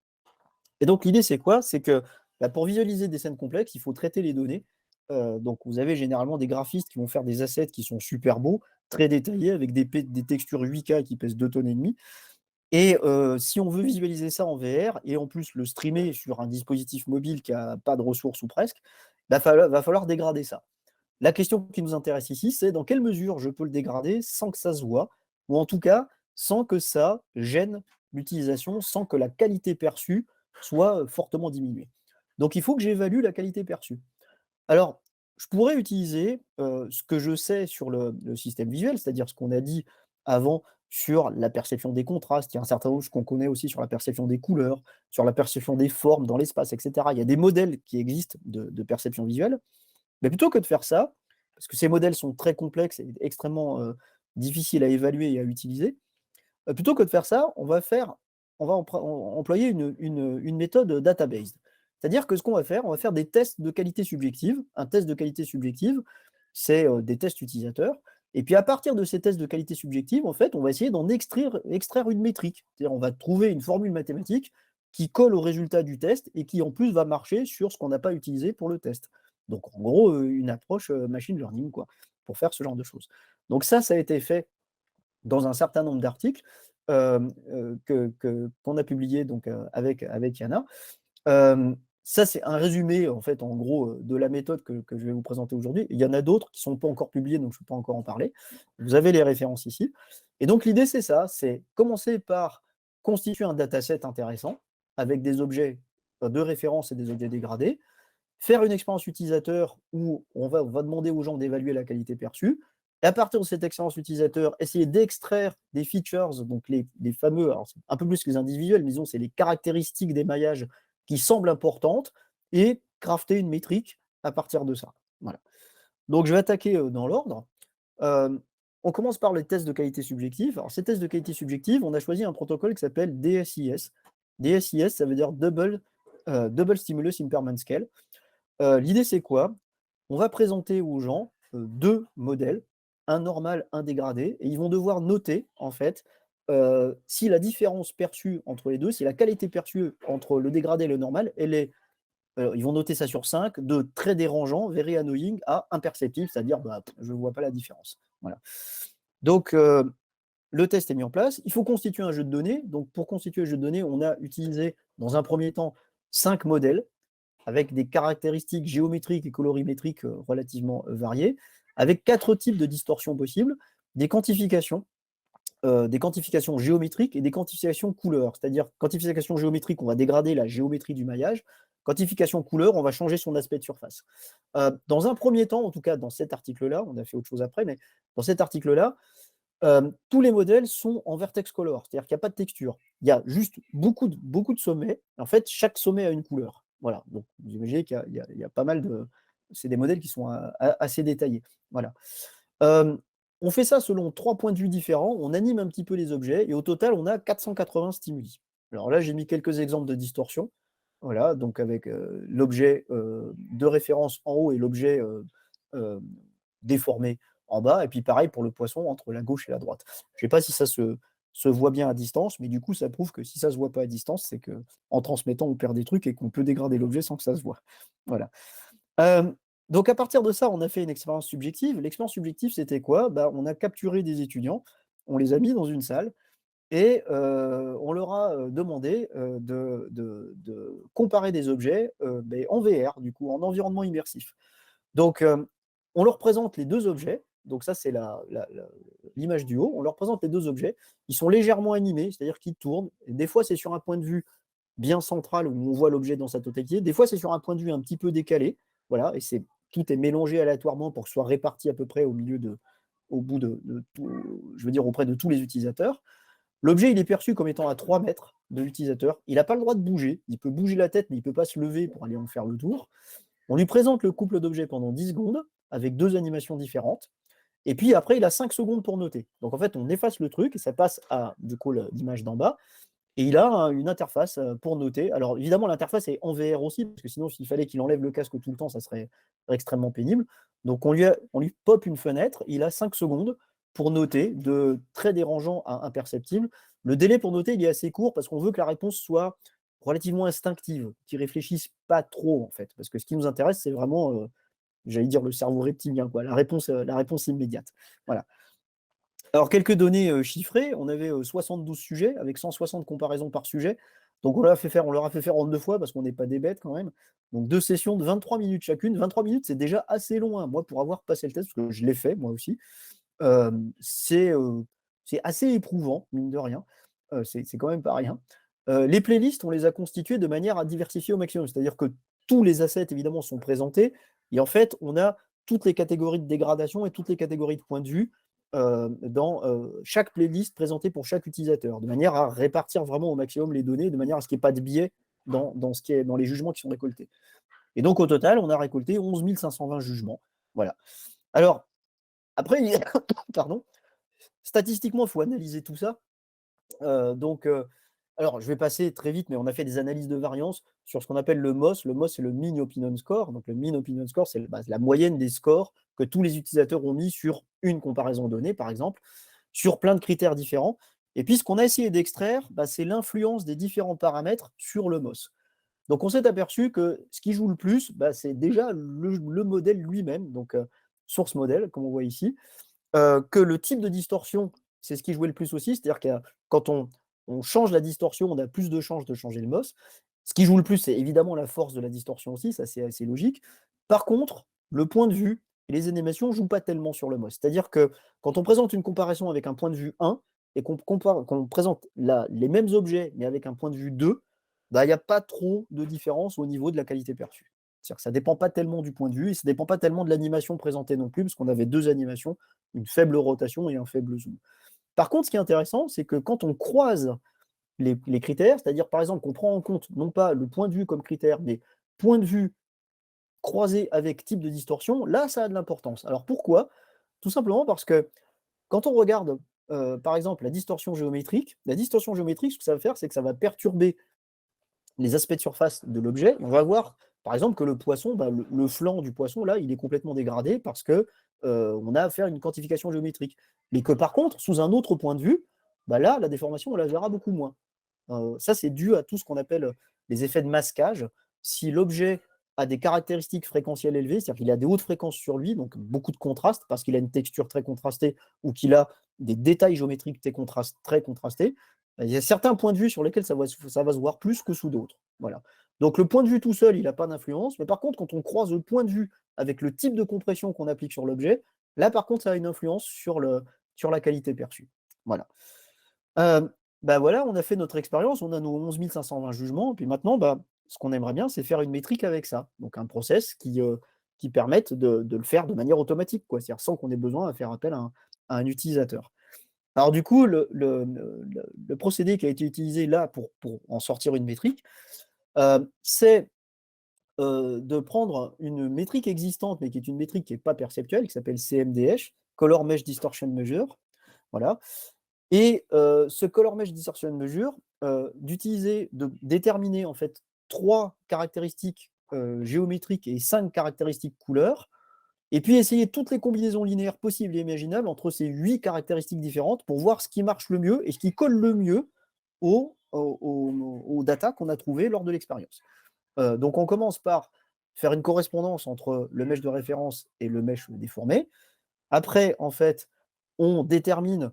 A: Et donc l'idée, c'est quoi? C'est que, bah, pour visualiser des scènes complexes, il faut traiter les données. Donc vous avez généralement des graphistes qui vont faire des assets qui sont super beaux, très détaillés, avec des textures 8K qui pèsent 2 tonnes et demie. Et si on veut visualiser ça en VR et en plus le streamer sur un dispositif mobile qui a pas de ressources ou presque, bah, va falloir dégrader ça. La question qui nous intéresse ici, c'est dans quelle mesure je peux le dégrader sans que ça se voit, ou en tout cas sans que ça gêne l'utilisation, sans que la qualité perçue soit, fortement diminuée. Donc il faut que j'évalue la qualité perçue. Alors, je pourrais utiliser, ce que je sais sur le système visuel, c'est-à-dire ce qu'on a dit avant sur la perception des contrastes. Il y a un certain nombre de choses qu'on connaît aussi sur la perception des couleurs, sur la perception des formes dans l'espace et cetera. Il y a des modèles qui existent de perception visuelle. Mais plutôt que de faire ça, parce que ces modèles sont très complexes et extrêmement, difficiles à évaluer et à utiliser, Plutôt que de faire ça, on va employer une méthode data-based. C'est-à-dire que ce qu'on va faire, on va faire des tests de qualité subjective. Un test de qualité subjective, c'est, des tests utilisateurs et puis à partir de ces tests de qualité subjective, en fait, on va essayer d'en extraire une métrique. C'est-à-dire on va trouver une formule mathématique qui colle au résultat du test et qui en plus va marcher sur ce qu'on n'a pas utilisé pour le test. Donc en gros, une approche, machine learning quoi, pour faire ce genre de choses. Donc ça a été fait dans un certain nombre d'articles, qu'on a publiés donc, avec Yana. Ça, c'est un résumé, en fait, en gros, de la méthode que je vais vous présenter aujourd'hui. Il y en a d'autres qui ne sont pas encore publiés, donc je ne peux pas encore en parler. Vous avez les références ici. Et donc l'idée, c'est ça, c'est commencer par constituer un dataset intéressant avec des objets, de référence et des objets dégradés. Faire une expérience utilisateur où on va demander aux gens d'évaluer la qualité perçue. Et à partir de cette expérience utilisateur, essayer d'extraire des features, donc les fameux, alors c'est un peu plus que les individuels, mais disons, c'est les caractéristiques des maillages qui semblent importantes et crafter une métrique à partir de ça. Voilà. Donc je vais attaquer dans l'ordre. Euh, on commence par les tests de qualité subjective. Alors ces tests de qualité subjective, on a choisi un protocole qui s'appelle DSIS. DSIS, ça veut dire Double Stimulus Impairment Scale. L'idée, c'est quoi? On va présenter aux gens, 2 modèles, un normal, un dégradé et ils vont devoir noter, en fait, si la différence perçue entre les 2, si la qualité perçue entre le dégradé et le normal, elle est, ils vont noter ça sur 5, de très dérangeant, very annoying, à imperceptible, c'est-à-dire, bah, je ne vois pas la différence. Voilà. Donc, le test est mis en place. Il faut constituer un jeu de données. Donc, pour constituer le jeu de données, on a utilisé, dans un premier temps, 5 modèles avec des caractéristiques géométriques et colorimétriques relativement variées, avec 4 types de distorsions possibles, des quantifications, des quantifications géométriques et des quantifications couleurs. C'est-à-dire, quantification géométrique, on va dégrader la géométrie du maillage. Quantification couleur, on va changer son aspect de surface. Dans un premier temps, en tout cas dans cet article-là, on a fait autre chose après, mais dans cet article-là, tous les modèles sont en vertex color, c'est-à-dire qu'il n'y a pas de texture. Il y a juste beaucoup de sommets. En fait, chaque sommet a une couleur. Voilà. Donc, vous imaginez qu'il y a pas mal de. C'est des modèles qui sont assez détaillés. Voilà. On fait ça selon 3 points de vue différents. On anime un petit peu les objets et au total, on a 480 stimuli. Alors là, j'ai mis quelques exemples de distorsion. Voilà, donc avec l'objet de référence en haut et l'objet déformé en bas. Et puis pareil pour le poisson entre la gauche et la droite. Je ne sais pas si ça se voit bien à distance, mais du coup, ça prouve que si ça ne se voit pas à distance, c'est qu'en transmettant, on perd des trucs et qu'on peut dégrader l'objet sans que ça se voit. Voilà. Donc à partir de ça, on a fait une expérience subjective. L'expérience subjective, c'était quoi? Bah, on a capturé des étudiants, on les a mis dans une salle et on leur a demandé de comparer des objets mais en VR, du coup, en environnement immersif. Donc, on leur présente les 2 objets. Donc ça, c'est l'image du haut. On leur présente les 2 objets. Ils sont légèrement animés, c'est-à-dire qu'ils tournent. Et des fois, c'est sur un point de vue bien central où on voit l'objet dans sa totalité. Des fois, c'est sur un point de vue un petit peu décalé. Voilà, et tout est mélangé aléatoirement pour que ce soit réparti à peu près au bout de tout, je veux dire, auprès de tous les utilisateurs. L'objet, il est perçu comme étant à 3 mètres de l'utilisateur. Il n'a pas le droit de bouger. Il peut bouger la tête, mais il ne peut pas se lever pour aller en faire le tour. On lui présente le couple d'objets pendant 10 secondes avec 2 animations différentes. Et puis après, il a 5 secondes pour noter. Donc en fait, on efface le truc et ça passe à du coup l'image d'en bas. Et il a une interface pour noter. Alors évidemment, l'interface est en VR aussi, parce que sinon, s'il fallait qu'il enlève le casque tout le temps, ça serait extrêmement pénible. Donc on lui pop une fenêtre, il a 5 secondes pour noter, de très dérangeant à imperceptible. Le délai pour noter, il est assez court parce qu'on veut que la réponse soit relativement instinctive, qu'il ne réfléchisse pas trop en fait. Parce que ce qui nous intéresse, c'est vraiment, j'allais dire, le cerveau reptilien, quoi, la réponse immédiate. Voilà. Alors, quelques données chiffrées. On avait 72 sujets avec 160 comparaisons par sujet. Donc, on leur a fait faire en 2 fois parce qu'on n'est pas des bêtes quand même. Donc, 2 sessions de 23 minutes chacune. 23 minutes, c'est déjà assez long, hein. Moi, pour avoir passé le test, parce que je l'ai fait moi aussi, euh, c'est euh, c'est assez éprouvant, mine de rien. C'est quand même pas rien. Les playlists, on les a constituées de manière à diversifier au maximum. C'est-à-dire que tous les assets, évidemment, sont présentés. Et en fait, on a toutes les catégories de dégradation et toutes les catégories de points de vue dans chaque playlist présentée pour chaque utilisateur, de manière à répartir vraiment au maximum les données, de manière à ce qu'il n'y ait pas de biais dans les jugements qui sont récoltés. Et donc, au total, on a récolté 11 520 jugements. Voilà. Alors, après, pardon, statistiquement, il faut analyser tout ça. Donc, alors je vais passer très vite, mais on a fait des analyses de variance sur ce qu'on appelle le MOS. Le MOS, c'est le Mean Opinion Score. Donc le Mean Opinion Score, c'est la moyenne des scores que tous les utilisateurs ont mis sur une comparaison donnée, par exemple, sur plein de critères différents. Et puis ce qu'on a essayé d'extraire, c'est l'influence des différents paramètres sur le MOS. Donc on s'est aperçu que ce qui joue le plus, c'est déjà le modèle lui-même, donc source modèle, comme on voit ici. Que le type de distorsion, c'est ce qui jouait le plus aussi. C'est-à-dire que quand on change la distorsion, on a plus de chances de changer le MOS. Ce qui joue le plus, c'est évidemment la force de la distorsion aussi, ça c'est assez logique. Par contre, le point de vue et les animations ne jouent pas tellement sur le MOS. C'est-à-dire que quand on présente une comparaison avec un point de vue 1 et qu'on présente les mêmes objets mais avec un point de vue 2, il n'y a pas trop de différence au niveau de la qualité perçue. C'est-à-dire que ça ne dépend pas tellement du point de vue et ça ne dépend pas tellement de l'animation présentée non plus, parce qu'on avait deux animations, une faible rotation et un faible zoom. Par contre, ce qui est intéressant, c'est que quand on croise les critères, c'est-à-dire par exemple qu'on prend en compte non pas le point de vue comme critère, mais point de vue croisé avec type de distorsion, là, ça a de l'importance. Alors pourquoi? Tout simplement parce que quand on regarde, par exemple, la distorsion géométrique, ce que ça va faire, c'est que ça va perturber les aspects de surface de l'objet. On va voir, par exemple, que le poisson, le flanc du poisson, là, il est complètement dégradé parce que on a à faire une quantification géométrique. Mais que par contre, sous un autre point de vue, là, la déformation, on la verra beaucoup moins. Ça, c'est dû à tout ce qu'on appelle les effets de masquage. Si l'objet a des caractéristiques fréquentielles élevées, c'est-à-dire qu'il a des hautes fréquences sur lui, donc beaucoup de contraste, parce qu'il a une texture très contrastée ou qu'il a des détails géométriques très contrastés, il y a certains points de vue sur lesquels ça va se voir plus que sous d'autres. Voilà. Donc le point de vue tout seul, il n'a pas d'influence, mais par contre, quand on croise le point de vue avec le type de compression qu'on applique sur l'objet, là, par contre, ça a une influence sur la qualité perçue. Voilà. Euh, voilà, on a fait notre expérience, on a nos 11 520 jugements, et puis maintenant, ce qu'on aimerait bien, c'est faire une métrique avec ça. Donc un process qui permette de le faire de manière automatique, quoi, c'est-à-dire sans qu'on ait besoin de faire appel à un utilisateur. Alors du coup, le procédé qui a été utilisé là pour en sortir une métrique, c'est de prendre une métrique existante, mais qui est une métrique qui n'est pas perceptuelle, qui s'appelle CMDH, Color Mesh Distortion Measure. Voilà. Et ce Color Mesh Distortion Measure, de déterminer en fait 3 caractéristiques géométriques et 5 caractéristiques couleurs, et puis essayer toutes les combinaisons linéaires possibles et imaginables entre ces 8 caractéristiques différentes pour voir ce qui marche le mieux et ce qui colle le mieux aux data qu'on a trouvées lors de l'expérience. Donc on commence par faire une correspondance entre le mesh de référence et le mesh déformé. Après, en fait, on détermine,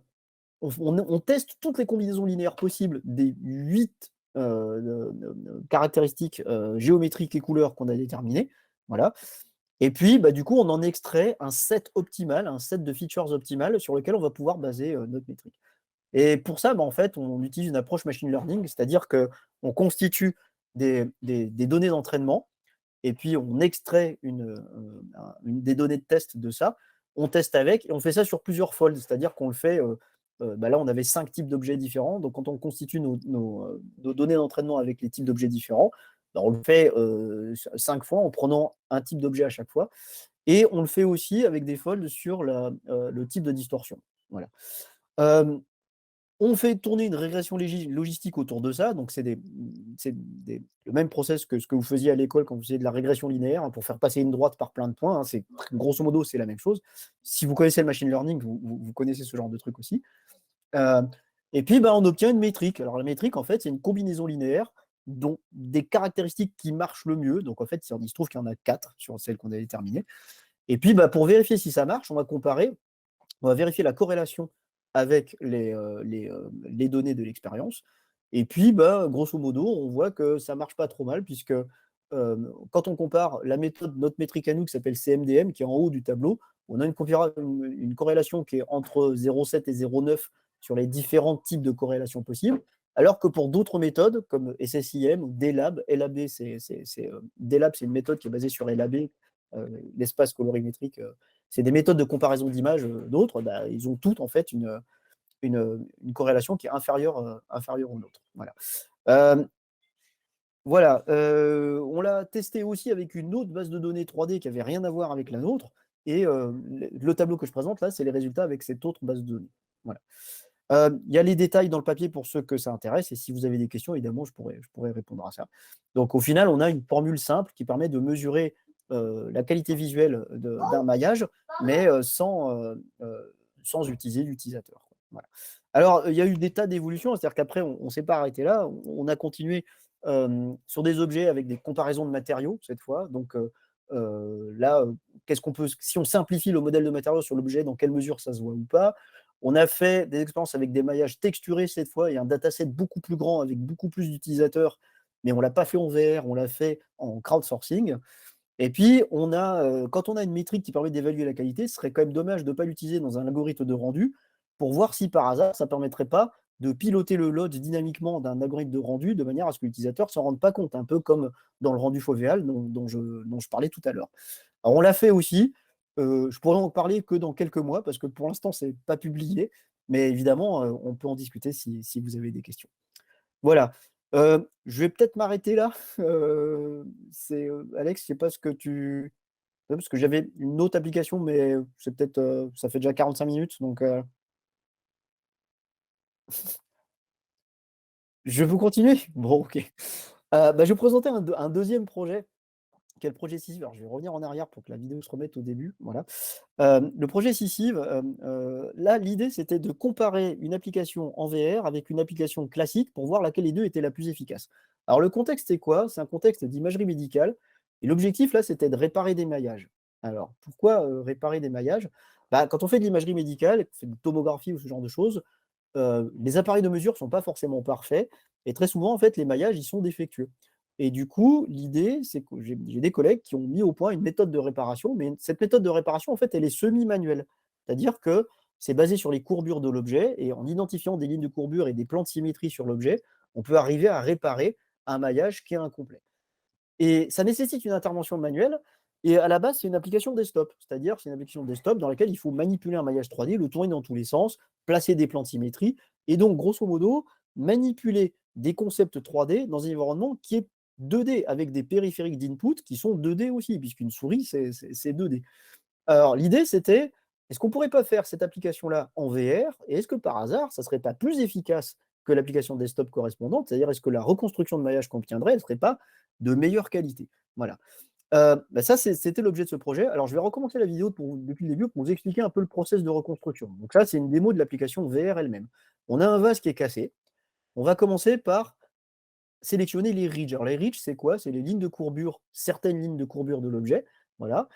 A: on teste toutes les combinaisons linéaires possibles des 8 caractéristiques géométriques et couleurs qu'on a déterminées. Voilà. Et puis, du coup, on en extrait un set optimal, un set de features optimales sur lequel on va pouvoir baser notre métrique. Et pour ça, en fait, on utilise une approche machine learning, c'est-à-dire qu'on constitue des données d'entraînement et puis on extrait des données de test de ça, on teste avec et on fait ça sur plusieurs folds, c'est-à-dire qu'on le fait, là on avait 5 types d'objets différents, donc quand on constitue nos données d'entraînement avec les types d'objets différents, on le fait 5 fois en prenant un type d'objet à chaque fois, et on le fait aussi avec des folds sur le type de distorsion. Voilà. Euh, on fait tourner une régression logistique autour de ça, donc c'est le même process que ce que vous faisiez à l'école quand vous faisiez de la régression linéaire, pour faire passer une droite par plein de points, grosso modo, c'est la même chose. Si vous connaissez le machine learning, vous connaissez ce genre de truc aussi. Euh, et puis, on obtient une métrique. Alors la métrique, en fait, c'est une combinaison linéaire dont des caractéristiques qui marchent le mieux. Donc en fait, il se trouve qu'il y en a 4 sur celles qu'on a déterminées. Et puis, pour vérifier si ça marche, on va vérifier la corrélation avec les données de l'expérience. Et puis, grosso modo, on voit que ça marche pas trop mal, puisque quand on compare notre métrique à nous, qui s'appelle CMDM, qui est en haut du tableau, on a une corrélation qui est entre 0,7 et 0,9 sur les différents types de corrélations possibles, alors que pour d'autres méthodes, comme SSIM ou DLAB, DLAB, c'est une méthode qui est basée sur LAB, l'espace colorimétrique, c'est des méthodes de comparaison d'images d'autres, ils ont toutes en fait une corrélation qui est inférieure aux nôtres. Voilà. Voilà. On l'a testé aussi avec une autre base de données 3D qui n'avait rien à voir avec la nôtre. Et le tableau que je présente là, c'est les résultats avec cette autre base de données. Voilà. Il y a les détails dans le papier pour ceux que ça intéresse et si vous avez des questions, évidemment, je pourrais répondre à ça. Donc au final, on a une formule simple qui permet de mesurer, la qualité visuelle d'un maillage, mais sans utiliser l'utilisateur, quoi. Voilà. Alors, il y a eu des tas d'évolutions, c'est-à-dire qu'après on ne s'est pas arrêté là, on a continué, sur des objets avec des comparaisons de matériaux cette fois. Donc, là, qu'est-ce qu'on peut si on simplifie le modèle de matériaux sur l'objet, dans quelle mesure ça se voit ou pas? On a fait des expériences avec des maillages texturés cette fois et un dataset beaucoup plus grand avec beaucoup plus d'utilisateurs, mais on ne l'a pas fait en VR, on l'a fait en crowdsourcing. Et puis, quand on a une métrique qui permet d'évaluer la qualité, ce serait quand même dommage de ne pas l'utiliser dans un algorithme de rendu pour voir si par hasard, ça ne permettrait pas de piloter le load dynamiquement d'un algorithme de rendu de manière à ce que l'utilisateur ne s'en rende pas compte, un peu comme dans le rendu fovéal dont je parlais tout à l'heure. Alors on l'a fait aussi, je pourrais en parler que dans quelques mois parce que pour l'instant, c'est pas publié, mais évidemment, on peut en discuter si vous avez des questions. Voilà, je vais peut-être m'arrêter là, Alex, je sais pas ce que tu parce que j'avais une autre application, mais c'est peut-être, ça fait déjà 45 minutes donc je peux continuer? Bon OK. Bah, je vais présenter un 2e projet, qui est le projet Sisyphe. Alors je vais revenir en arrière pour que la vidéo se remette au début, voilà. Le projet Sisyphe, là, l'idée, c'était de comparer une application en VR avec une application classique pour voir laquelle des 2 était la plus efficace. Alors le contexte, c'est quoi? C'est un contexte d'imagerie médicale et l'objectif, là, c'était de réparer des maillages. Alors pourquoi, réparer des maillages? Bah, quand on fait de l'imagerie médicale, qu'on fait de tomographie ou ce genre de choses, les appareils de mesure ne sont pas forcément parfaits et très souvent, en fait, les maillages, ils sont défectueux. Et du coup, l'idée, c'est que j'ai des collègues qui ont mis au point une méthode de réparation, mais cette méthode de réparation, en fait, elle est semi-manuelle. C'est-à-dire que c'est basé sur les courbures de l'objet et en identifiant des lignes de courbure et des plans de symétrie sur l'objet, on peut arriver à réparer un maillage qui est incomplet. Et ça nécessite une intervention manuelle et à la base, c'est une application desktop. C'est-à-dire, c'est une application desktop dans laquelle il faut manipuler un maillage 3D, le tourner dans tous les sens, placer des plans de symétrie et donc, grosso modo, manipuler des concepts 3D dans un environnement qui est 2D avec des périphériques d'input qui sont 2D aussi, puisqu'une souris, c'est 2D. Alors, l'idée, c'était, est-ce qu'on pourrait pas faire cette application-là en VR et est-ce que par hasard, ça serait pas plus efficace que l'application desktop correspondante? C'est-à-dire, est-ce que la reconstruction de maillage qu'on obtiendrait, elle serait pas de meilleure qualité? Voilà. Bah, ça, c'était l'objet de ce projet. Alors, je vais recommencer la vidéo depuis le début pour vous expliquer un peu le process de reconstruction. Donc ça, c'est une démo de l'application VR elle-même. On a un vase qui est cassé. On va commencer par sélectionner les ridges. Alors les ridges, c'est quoi? C'est les lignes de courbure, certaines lignes de courbure de l'objet. Voilà.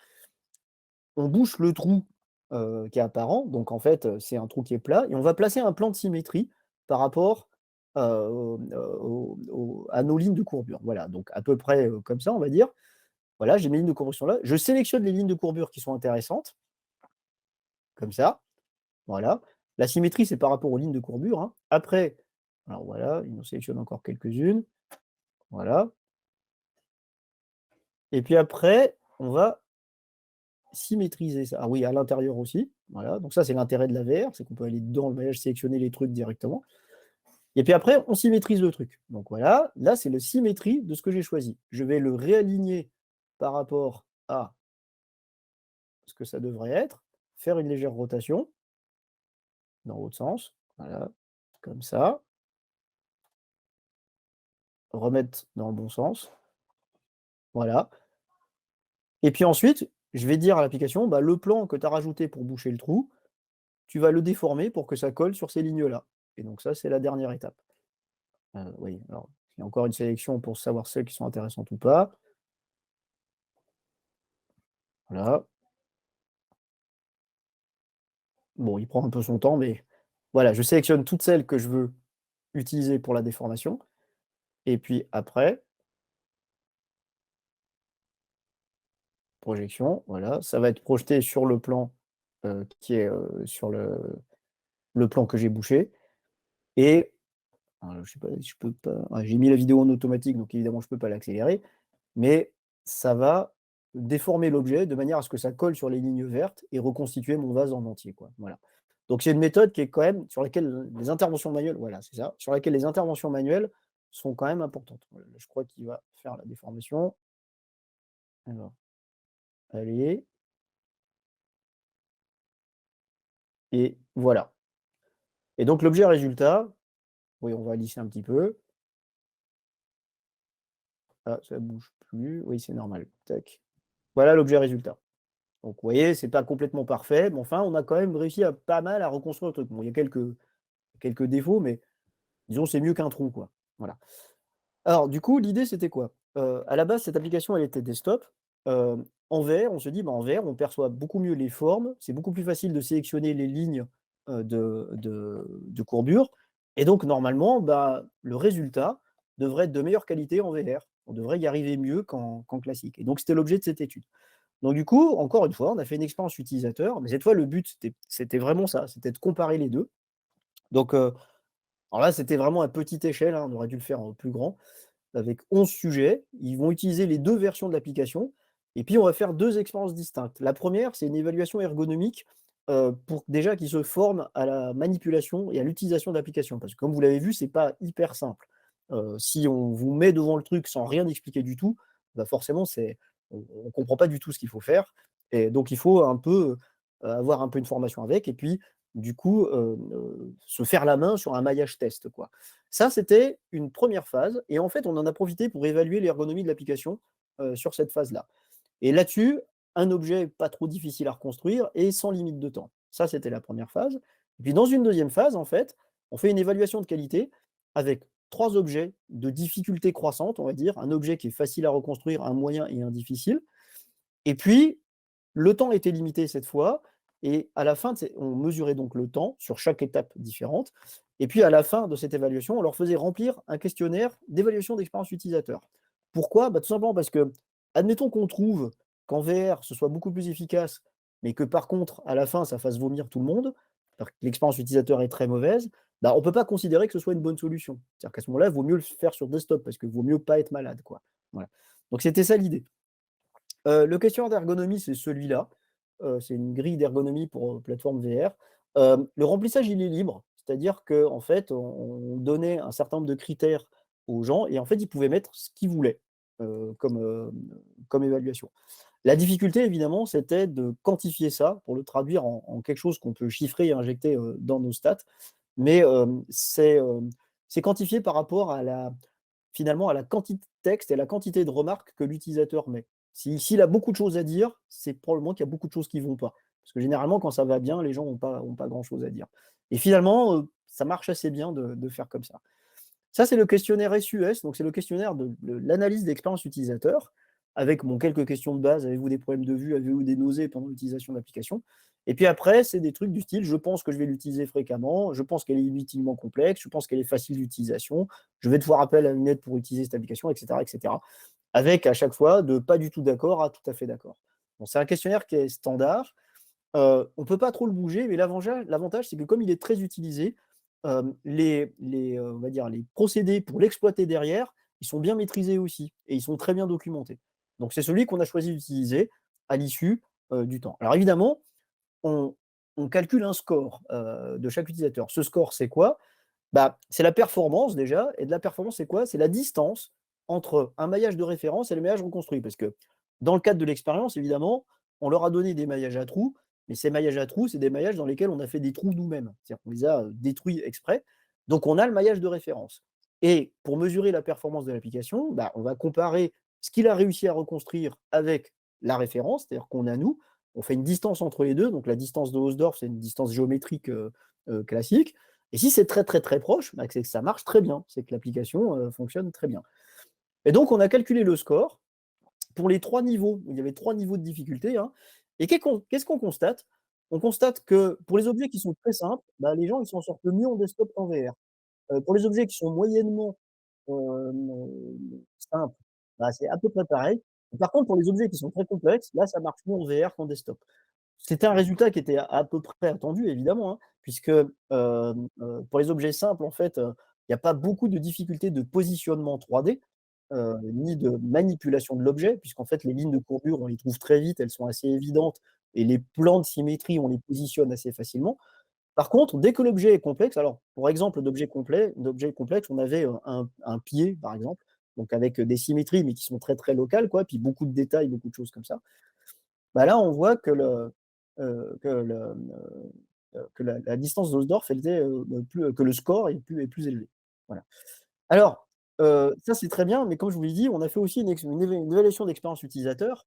A: On bouche le trou, qui est apparent, donc en fait, c'est un trou qui est plat et on va placer un plan de symétrie par rapport, à nos lignes de courbure. Voilà, donc à peu près, comme ça, on va dire. Voilà, j'ai mes lignes de courbure sont là. Je sélectionne les lignes de courbure qui sont intéressantes, comme ça, voilà. La symétrie, c'est par rapport aux lignes de courbure, hein. Après, alors voilà, il en sélectionne encore quelques-unes, voilà et puis après, on va symétriser ça. Ah oui, à l'intérieur aussi, voilà, donc ça, c'est l'intérêt de la VR, c'est qu'on peut aller dans le maillage, sélectionner les trucs directement et puis après, on symétrise le truc. Donc voilà, là, c'est la symétrie de ce que j'ai choisi. Je vais le réaligner par rapport à ce que ça devrait être, faire une légère rotation dans l'autre sens, voilà, comme ça. Remettre dans le bon sens, voilà et puis ensuite, je vais dire à l'application: «Bah, le plan que tu as rajouté pour boucher le trou, tu vas le déformer pour que ça colle sur ces lignes-là» et donc ça, c'est la dernière étape. Oui, alors il y a encore une sélection pour savoir celles qui sont intéressantes ou pas. Voilà. Bon, il prend un peu son temps, mais voilà, je sélectionne toutes celles que je veux utiliser pour la déformation et puis après, projection, voilà, ça va être projeté sur le plan, qui est, sur le plan que j'ai bouché et je sais pas, je peux pas ouais, j'ai mis la vidéo en automatique, donc évidemment je peux pas l'accélérer, mais ça va déformer l'objet de manière à ce que ça colle sur les lignes vertes et reconstituer mon vase en entier, quoi, voilà. Donc c'est une méthode qui est quand même sur laquelle les interventions manuelles voilà, c'est ça, sur laquelle les interventions manuelles sont quand même importantes. Voilà, je crois qu'il va faire la déformation. Alors, allez et voilà. Et donc l'objet résultat, oui, on va lisser un petit peu. Ah, ça bouge plus. Oui, c'est normal. Tac. Voilà l'objet résultat. Donc vous voyez, c'est pas complètement parfait, mais enfin, on a quand même réussi à pas mal à reconstruire le truc. Bon, il y a quelques défauts, mais disons, c'est mieux qu'un trou, quoi. Voilà. Alors du coup, l'idée, c'était quoi? À la base, cette application, elle était desktop. En VR, on se dit, bah, en VR, on perçoit beaucoup mieux les formes, c'est beaucoup plus facile de sélectionner les lignes, de courbure et donc normalement, bah, le résultat devrait être de meilleure qualité en VR. On devrait y arriver mieux qu'en classique et donc c'était l'objet de cette étude. Donc du coup, encore une fois, on a fait une expérience utilisateur, mais cette fois, le but, c'était vraiment ça, c'était de comparer les 2. Donc, alors là, c'était vraiment à petite échelle, hein, on aurait dû le faire en plus grand avec 11 sujets. Ils vont utiliser les 2 versions de l'application et puis on va faire 2 expériences distinctes. La première, c'est une évaluation ergonomique, pour déjà qu'ils se forment à la manipulation et à l'utilisation de l'application. Parce que comme vous l'avez vu, c'est pas hyper simple. Si on vous met devant le truc sans rien expliquer du tout, bah, forcément on comprend pas du tout ce qu'il faut faire et donc il faut un peu, avoir un peu une formation avec et puis du coup, se faire la main sur un maillage test, quoi. Ça, c'était une première phase et en fait, on en a profité pour évaluer l'ergonomie de l'application, sur cette phase-là et là-dessus, un objet pas trop difficile à reconstruire et sans limite de temps. Ça, c'était la première phase et puis dans une deuxième phase, en fait, on fait une évaluation de qualité avec 3 objets de difficulté croissante, on va dire. Un objet qui est facile à reconstruire, un moyen et un difficile et puis le temps était limité cette fois et à la fin de ces on mesurait donc le temps sur chaque étape différente et puis à la fin de cette évaluation, on leur faisait remplir un questionnaire d'évaluation d'expérience utilisateur. Pourquoi? Bah, tout simplement parce que, admettons qu'on trouve qu'en VR, ce soit beaucoup plus efficace, mais que par contre, à la fin, ça fasse vomir tout le monde, alors que l'expérience utilisateur est très mauvaise, bah, on ne peut pas considérer que ce soit une bonne solution. C'est-à-dire qu'à ce moment-là, il vaut mieux le faire sur desktop parce qu'il vaut mieux pas être malade, quoi. Voilà. Donc c'était ça l'idée. Le questionnaire d'ergonomie, c'est celui-là. C'est une grille d'ergonomie pour, plateforme VR. Le remplissage, il est libre, c'est-à-dire qu'en fait, on donnait un certain nombre de critères aux gens et en fait, ils pouvaient mettre ce qu'ils voulaient, comme évaluation. La difficulté, évidemment, c'était de quantifier ça pour le traduire en quelque chose qu'on peut chiffrer et injecter, dans nos stats. Mais, c'est quantifié par rapport à la finalement, à la quantité de texte et la quantité de remarques que l'utilisateur met. S'il a beaucoup de choses à dire, c'est probablement qu'il y a beaucoup de choses qui vont pas. Parce que généralement, quand ça va bien, les gens ont pas grand-chose à dire. Et finalement, ça marche assez bien de faire comme ça. Ça, c'est le questionnaire SUS, donc c'est le questionnaire de l'analyse d'expérience utilisateur, avec bon, quelques questions de base. Avez-vous des problèmes de vue? Avez-vous des nausées pendant l'utilisation de l'application? Et puis après, c'est des trucs du style, je pense que je vais l'utiliser fréquemment, je pense qu'elle est inutilement complexe, je pense qu'elle est facile d'utilisation, je vais devoir appel à une aide pour utiliser cette application, etc., etc. Avec à chaque fois de pas du tout d'accord à tout à fait d'accord. Bon, c'est un questionnaire qui est standard. On ne peut pas trop le bouger, mais l'avantage, c'est que comme il est très utilisé, on va dire, les procédés pour l'exploiter derrière, ils sont bien maîtrisés aussi et ils sont très bien documentés. Donc c'est celui qu'on a choisi d'utiliser à l'issue, du temps. Alors évidemment, on on calcule un score, de chaque utilisateur. Ce score, c'est quoi? Bah, c'est la performance déjà et de la performance, c'est quoi? C'est la distance entre un maillage de référence et le maillage reconstruit. Parce que dans le cadre de l'expérience, évidemment, on leur a donné des maillages à trous, mais ces maillages à trous, c'est des maillages dans lesquels on a fait des trous nous-mêmes. C'est-à-dire qu'on les a, détruits exprès. Donc on a le maillage de référence. Et pour mesurer la performance de l'application, bah, on va comparer ce qu'il a réussi à reconstruire avec la référence, c'est-à-dire qu'on a nous, on fait une distance entre les 2. Donc la distance de Hausdorff, c'est une distance géométrique, classique et si c'est très, très, très proche, bah, c'est que ça marche très bien, c'est que l'application, fonctionne très bien. Et donc on a calculé le score pour les 3 niveaux. Il y avait 3 niveaux de difficulté, hein, et qu'est-ce qu'on constate? On constate que pour les objets qui sont très simples, bah, les gens ils s'en sortent mieux en desktop qu'en VR. Pour les objets qui sont moyennement, simples, bah, c'est à peu près pareil. Par contre, pour les objets qui sont très complexes, là, ça marche mieux en VR qu'en desktop. C'était un résultat qui était à peu près attendu évidemment, hein, puisque, pour les objets simples en fait, il y a pas beaucoup de difficultés de positionnement 3D, ni de manipulation de l'objet, puisqu'en fait les lignes de courbure, on les trouve très vite, elles sont assez évidentes et les plans de symétrie, on les positionne assez facilement. Par contre, dès que l'objet est complexe, alors pour exemple d'objets complexes, on avait, un pied par exemple, donc avec, des symétries mais qui sont très, très locales quoi, puis beaucoup de détails, beaucoup de choses comme ça. Bah, là, on voit que que la distance d'Hausdorff elle était, plus que le score est plus élevé. Voilà. Alors, ça c'est très bien, mais comme je vous l'ai dit, on a fait aussi une évaluation d'expérience utilisateur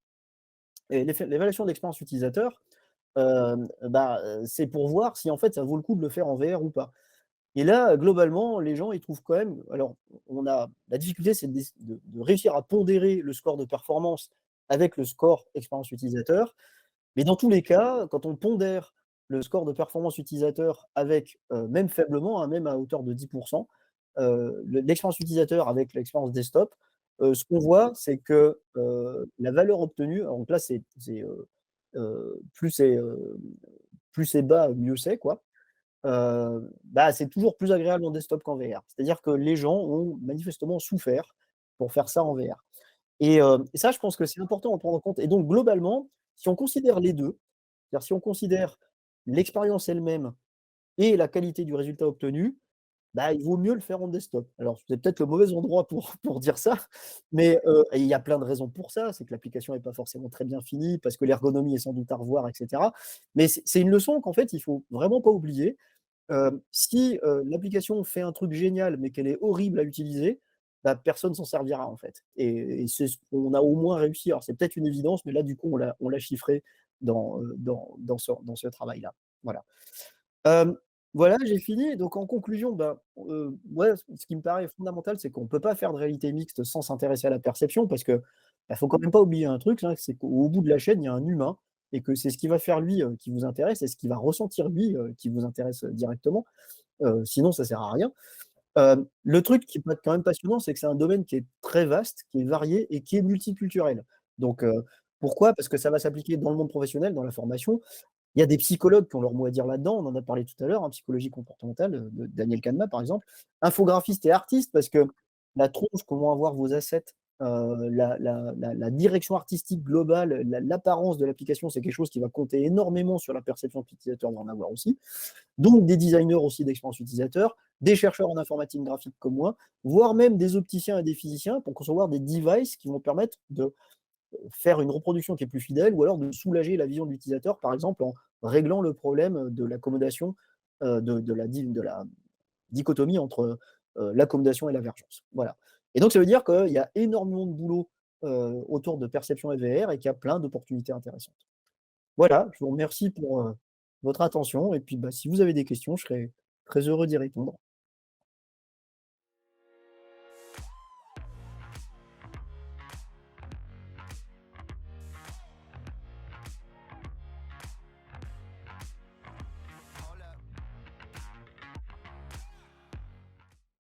A: et l'évaluation d'expérience utilisateur, c'est pour voir si en fait ça vaut le coup de le faire en VR ou pas. Et là, globalement, les gens, ils trouvent quand même alors on a la difficulté, c'est de réussir à pondérer le score de performance avec le score expérience utilisateur. Mais dans tous les cas, quand on pondère le score de performance utilisateur avec, même faiblement, hein, même à hauteur de 10 l'expérience utilisateur avec l'expérience desktop, ce qu'on voit, c'est que, la valeur obtenue alors donc là, plus c'est bas, mieux c'est, quoi. C'est toujours plus agréable en desktop qu'en VR. C'est-à-dire que les gens ont manifestement souffert pour faire ça en VR. Et ça, je pense que c'est important à prendre en compte et donc globalement, si on considère les 2, c'est-à-dire si on considère l'expérience elle-même et la qualité du résultat obtenu, il vaut mieux le faire en desktop. Alors c'est peut-être le mauvais endroit pour pour dire ça, mais et il y a plein de raisons pour ça. C'est que l'application est pas forcément très bien finie, parce que l'ergonomie est sans doute à revoir et cetera. Mais c'est une leçon qu'en fait, il faut vraiment pas oublier. Si, l'application fait un truc génial, mais qu'elle est horrible à utiliser, personne s'en servira, en fait et c'est ce qu'on a au moins réussi. Alors c'est peut-être une évidence, mais là, du coup, on l'a chiffré dans ce travail-là. Voilà. Hem, voilà, j'ai fini. Donc en conclusion, ouais, ce qui me paraît fondamental, c'est qu'on ne peut pas faire de réalité mixte sans s'intéresser à la perception parce que, faut quand même pas oublier un truc, hein, c'est qu'au bout de la chaîne, il y a un humain et que c'est ce qu'il va faire lui, qui vous intéresse et ce qu'il va ressentir lui, qui vous intéresse, directement. Sinon ça sert à rien. Le truc qui peut être quand même passionnant, c'est que c'est un domaine qui est très vaste, qui est varié et qui est multiculturel. Donc pourquoi? Parce que ça va s'appliquer dans le monde professionnel, dans la formation, il y a des psychologues qui ont leur mot à dire là-dedans, on en a parlé tout à l'heure, en psychologie comportementale, de Daniel Kahneman, par exemple. Infographistes et artistes, parce que la tronche que vont avoir vos assets, la direction artistique globale, l'apparence de l'application, c'est quelque chose qui va compter énormément sur la perception que l'utilisateur va en avoir aussi. Donc des designers aussi d'expérience utilisateur, des chercheurs en informatique graphique comme moi, voire même des opticiens et des physiciens pour concevoir des devices qui vont permettre de faire une reproduction qui est plus fidèle ou alors de soulager la vision de l'utilisateur, par exemple en réglant le problème de l'accommodation, de la dichotomie entre, l'accommodation et l'avergence. Voilà. Et donc ça veut dire qu'il y a énormément de boulot, autour de perception et de VR et qu'il y a plein d'opportunités intéressantes. Voilà, je vous remercie pour, votre attention et puis, si vous avez des questions, je serai très heureux d'y répondre.